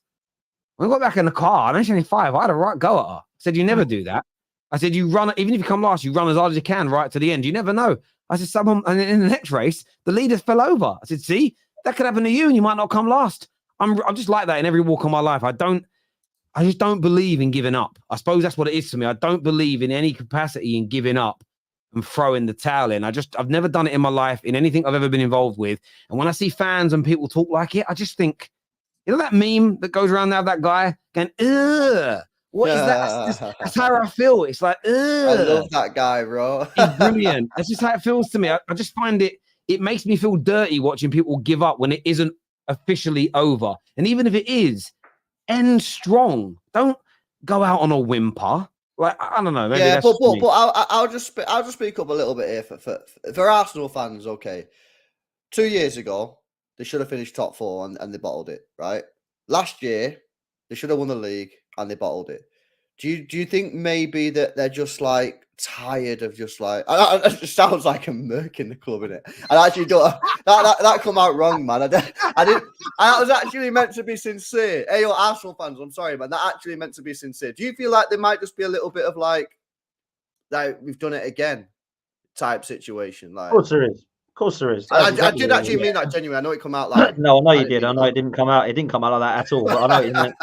S1: When I got back in the car, and she's only 5, I had a right go at her. I said, you never do that. I said, you run, even if you come last, you run as hard as you can right to the end. You never know. I said, someone, and in the next race, the leaders fell over. I said, see, that could happen to you and you might not come last. I'm just like that in every walk of my life. I just don't believe in giving up. I suppose that's what it is for me. I don't believe in any capacity in giving up and throwing the towel in. I've never done it in my life in anything I've ever been involved with. And when I see fans and people talk like it, I just think, you know that meme that goes around now, that guy going, ugh. What is that? That's how I feel. It's like, ugh.
S2: I love that guy, bro.
S1: He's brilliant. That's just how it feels to me. I just find it makes me feel dirty watching people give up when it isn't officially over. And even if it is, end strong. Don't go out on a whimper. Like, I don't know. Maybe that's
S2: but I'll just speak up a little bit here for Arsenal fans. Okay, 2 years ago they should have finished top 4 and they bottled it. Right, last year they should have won the league and they bottled it. Do you think maybe that they're just like tired of just like it just sounds like I'm murking the club, innit? I actually don't that come out wrong, man. I was actually meant to be sincere. Hey, yo, Arsenal fans, I'm sorry, man. That actually meant to be sincere. Do you feel like there might just be a little bit of like we've done it again type situation? Like,
S3: of course there is. Of course there is.
S2: I
S3: Exactly
S2: did
S3: what it
S2: actually
S3: is.
S2: mean that genuinely. I know it come out like
S3: No, I know you
S2: didn't
S3: did.
S2: mean
S3: I know it didn't come out. It didn't come out like that at all. But I know what you meant.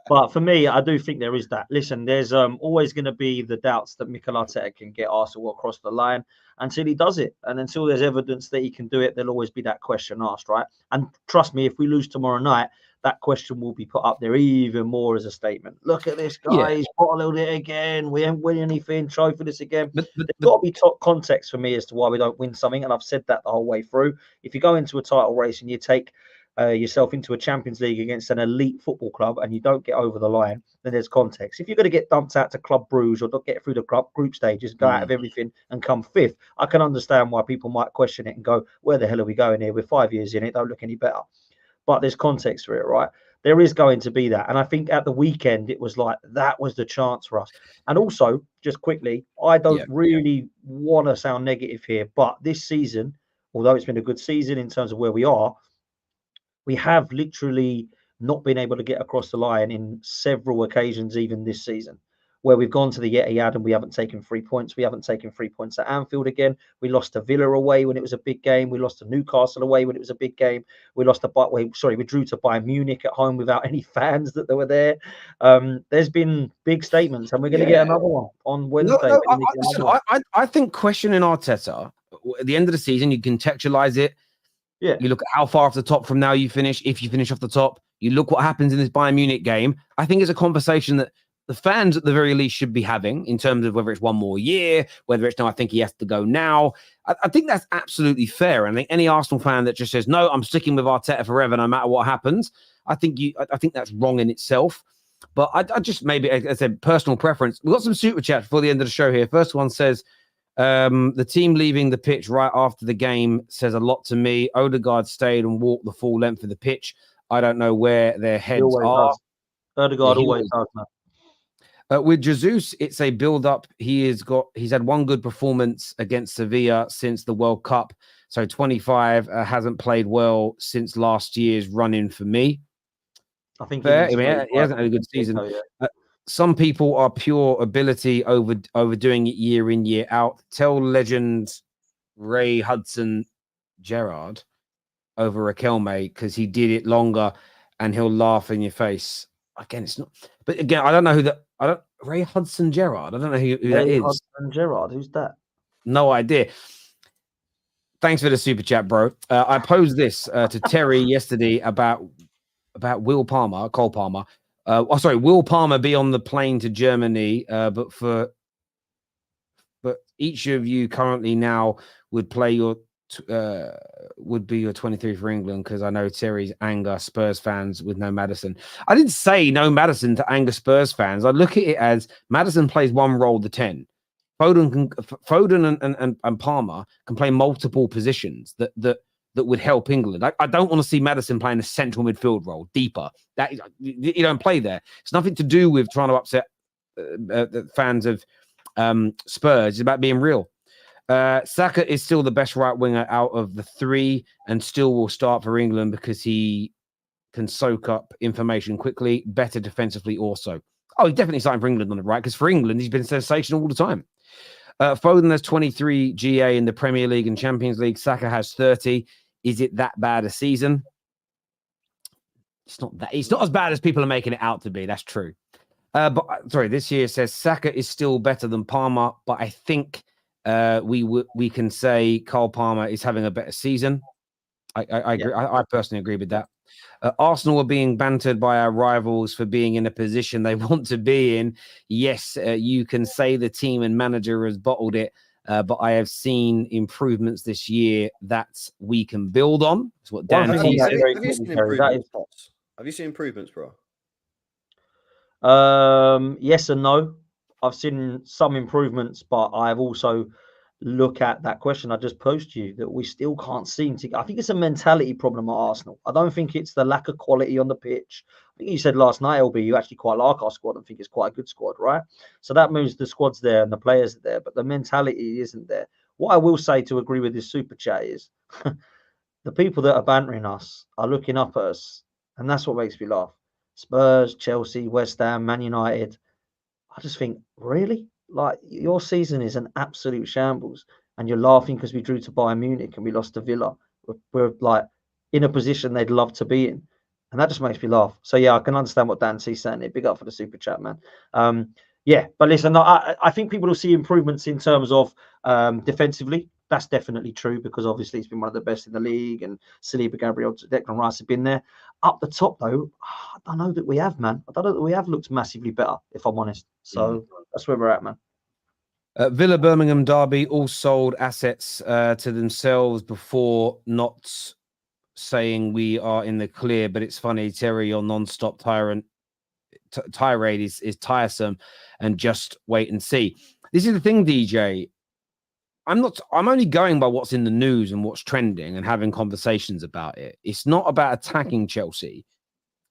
S3: But for me, I do think there is that. Listen, there's always going to be the doubts that Mikel Arteta can get Arsenal across the line until he does it, and until there's evidence that he can do it, there'll always be that question asked, right? And trust me, if we lose tomorrow night, that question will be put up there even more as a statement. Look at this guy; he's bottled it again. We haven't won anything. Try for this again. There's got to be top context for me as to why we don't win something, and I've said that the whole way through. If you go into a title race and you take yourself into a Champions League against an elite football club and you don't get over the line, then there's context. If you're going to get dumped out to Club Bruges or not get through the group stages, go out of everything and come fifth, I can understand why people might question it and go, where the hell are we going here? We're 5 years in it, don't look any better. But there's context for it, right? There is going to be that. And I think at the weekend, it was like, that was the chance for us. And also, just quickly, I don't really want to sound negative here, but this season, although it's been a good season in terms of where we are, we have literally not been able to get across the line in several occasions, even this season, where we've gone to the Etihad and we haven't taken 3 points. We haven't taken 3 points at Anfield again. We lost to Villa away when it was a big game. We lost to Newcastle away when it was a big game. We drew to Bayern Munich at home without any fans that were there. There's been big statements, and we're going to get another one on Wednesday.
S1: I think questioning Arteta at the end of the season, you contextualize it.
S3: Yeah.
S1: You look at how far off the top from now you finish. If you finish off the top, you look what happens in this Bayern Munich game. I think it's a conversation that the fans at the very least should be having in terms of whether it's one more year, whether it's no, I think he has to go now. I think that's absolutely fair. And I think any Arsenal fan that just says, no, I'm sticking with Arteta forever, no matter what happens, I think that's wrong in itself. But I just maybe, as I said, personal preference. We've got some super chats before the end of the show here. First one says, the team leaving the pitch right after the game says a lot to me. Odegaard stayed and walked the full length of the pitch. I don't know where their heads are.
S3: Odegaard always does that.
S1: With Jesus, it's a build-up. He's had one good performance against Sevilla since the World Cup. So 25 hasn't played well since last year's run-in for me.
S3: I think
S1: he hasn't had a good season. Some people are pure ability overdoing it year in, year out. Tell legend Ray Hudson-Gerrard over Raquelme because he did it longer and he'll laugh in your face. Again, it's not. But again, I don't know who that. Ray Hudson-Gerrard. I don't know who that is.
S3: Hudson-Gerrard. Who's that?
S1: No idea. Thanks for the super chat, bro. I posed this to Terry yesterday about Cole Palmer. Will Palmer be on the plane to Germany? But each of you currently now would play would be your 23 for England, because I know Terry's anger Spurs fans with no Maddison. I didn't say no Maddison to anger Spurs fans. I look at it as Maddison plays one role, the 10. Foden and Palmer can play multiple positions that would help England. I don't want to see Maddison playing a central midfield role, deeper. That you don't play there. It's nothing to do with trying to upset the fans of Spurs. It's about being real. Saka is still the best right winger out of the three and still will start for England because he can soak up information quickly, better defensively also. Oh, he's definitely starting for England on the right, because for England, he's been sensational all the time. Foden has 23 GA in the Premier League and Champions League. Saka has 30. Is it that bad a season? It's not as bad as people are making it out to be. That's true. This year says Saka is still better than Palmer, but I think we can say Cole Palmer is having a better season. I agree. I personally agree with that. Arsenal are being bantered by our rivals for being in a position they want to be in. Yes, you can say the team and manager has bottled it, but I have seen improvements this year that we can build on. That's what Dan T said.
S2: Have you seen improvements, bro?
S3: Yes and no. I've seen some improvements, but I've also look at that question I just posed to you, that we still can't seem to. I think it's a mentality problem at Arsenal. I don't think it's the lack of quality on the pitch. I think you said last night, LB, you actually quite like our squad and think it's quite a good squad, right? So that means the squad's there and the players are there, but the mentality isn't there. What I will say to agree with this super chat is the people that are bantering us are looking up at us, and that's what makes me laugh. Spurs, Chelsea, West Ham, Man United. I just think, really? Like, your season is an absolute shambles. and you're laughing because we drew to Bayern Munich and we lost to Villa. We're like in a position they'd love to be in. And that just makes me laugh. So, yeah, I can understand what Dan C's saying there. Big up for the super chat, man. Yeah, but listen, I think people will see improvements in terms of defensively. That's definitely true because obviously he's been one of the best in the league and Saliba, Gabriel, Declan Rice have been there. Up the top, though, I don't know that we have, man. I don't know that we have looked massively better, if I'm honest. So that's where we're at, man.
S1: Villa Birmingham derby all sold assets to themselves before not saying we are in the clear, but it's funny, Terry, your non-stop tirade is tiresome, and just wait and see. This is the thing, DJ. I'm only going by what's in the news and what's trending and having conversations about it. It's not about attacking Chelsea.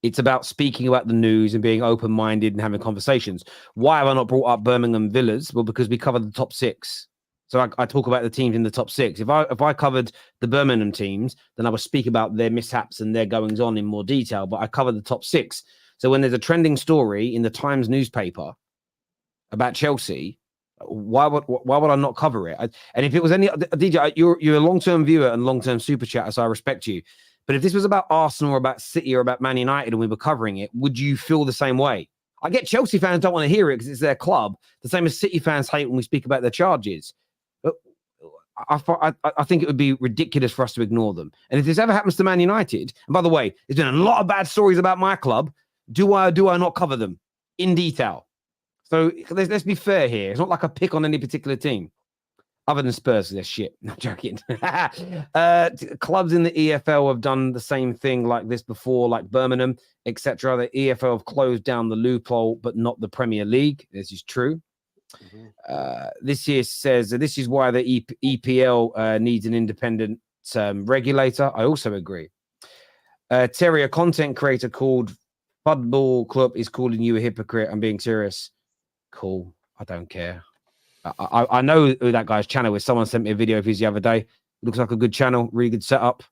S1: It's about speaking about the news and being open-minded and having conversations. Why have I not brought up Birmingham Villas? Well, because we covered the top 6. So I talk about the teams in the top 6. If I covered the Birmingham teams, then I would speak about their mishaps and their goings on in more detail. But I covered the top 6. So when there's a trending story in the Times newspaper about Chelsea, why would I not cover it? And if it was any DJ, you're a long-term viewer and long-term super chatter, so I respect you. But if this was about Arsenal or about City or about Man United and we were covering it, would you feel the same way? I get Chelsea fans don't want to hear it because it's their club, the same as City fans hate when we speak about their charges. But I think it would be ridiculous for us to ignore them. And if this ever happens to Man United, and by the way, there's been a lot of bad stories about my club, do I not cover them in detail? So let's be fair here. It's not like a pick on any particular team. Other than Spurs, they're shit. I'm joking. Clubs in the EFL have done the same thing like this before, like Birmingham, etc. The EFL have closed down the loophole, but not the Premier League. This is true. This here says this is why the EPL needs an independent regulator. I also agree. Terry, a content creator called Football Club is calling you a hypocrite. I'm being serious. Cool. I don't care. I know who that guy's channel is. Someone sent me a video of his the other day. Looks like a good channel, really good setup.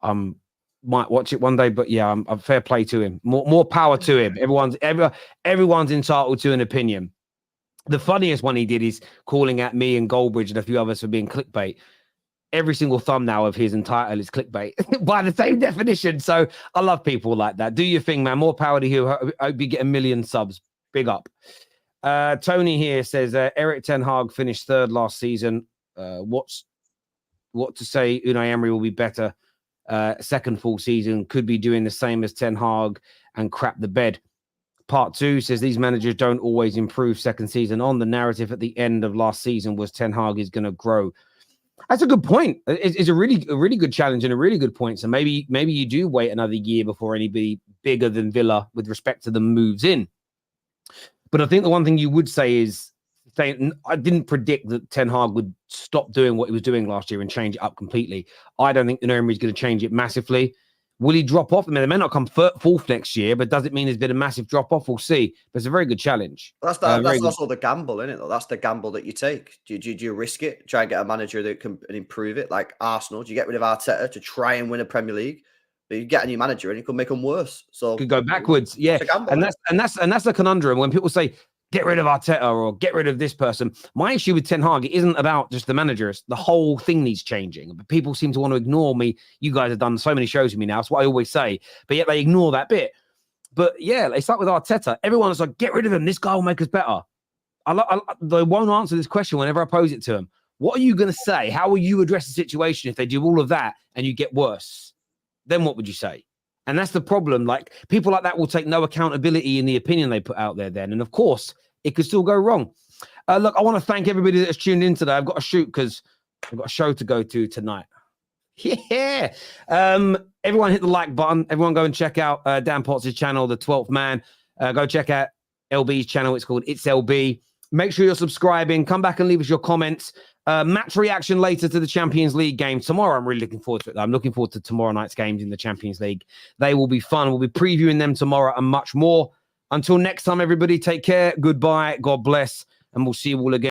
S1: Might watch it one day, but yeah, I'm fair play to him. More power to him. Everyone's entitled to an opinion. The funniest one he did is calling at me and Goldbridge and a few others for being clickbait. Every single thumbnail of his and title is clickbait by the same definition. So I love people like that. Do your thing, man. More power to you. I hope you get 1 million subs. Big up. Tony here says Erik ten Hag finished 3rd last season. What to say? Unai Emery will be better. 2nd full season, could be doing the same as Ten Hag and crap the bed. Part 2 says these managers don't always improve 2nd season on. The narrative at the end of last season was Ten Hag is going to grow. That's a good point. It's a really good challenge and a really good point. So maybe you do wait another year before anybody bigger than Villa with respect to them moves in. But I think the one thing you would say is, I didn't predict that Ten Hag would stop doing what he was doing last year and change it up completely. I don't think Unai Emery is going to change it massively. Will he drop off? I mean, they may not come 4th next year, but does it mean there's been a massive drop off? We'll see. But it's a very good challenge.
S2: That's also the gamble, isn't it? Though that's the gamble that you take. Do you risk it? Try and get a manager that can improve it, like Arsenal. Do you get rid of Arteta to try and win a Premier League? But you get a new manager and it could make them worse. So
S1: could go backwards. Yeah, and that's the conundrum when people say get rid of Arteta or get rid of this person. My issue with Ten Hag isn't about just the managers. The whole thing needs changing. But people seem to want to ignore me. You guys have done so many shows with me now. That's what I always say. But yet they ignore that bit. But yeah, they start with Arteta. Everyone's like, get rid of him. This guy will make us better. They won't answer this question whenever I pose it to them. What are you going to say? How will you address the situation if they do all of that and you get worse? Then what would you say? And that's the problem. Like, people like that will take no accountability in the opinion they put out there then. And of course, it could still go wrong. Look, I want to thank everybody that's tuned in today. I've got to shoot because I've got a show to go to tonight. Yeah. Everyone hit the like button. Everyone go and check out Dan Potts' channel, The 12th Man. Go check out LB's channel. It's called It's LB. Make sure you're subscribing. Come back and leave us your comments. Match reaction later to the Champions League game tomorrow. I'm really looking forward to it. I'm looking forward to tomorrow night's games in the Champions League. They will be fun. We'll be previewing them tomorrow and much more. Until next time, everybody, take care. Goodbye. God bless. And we'll see you all again.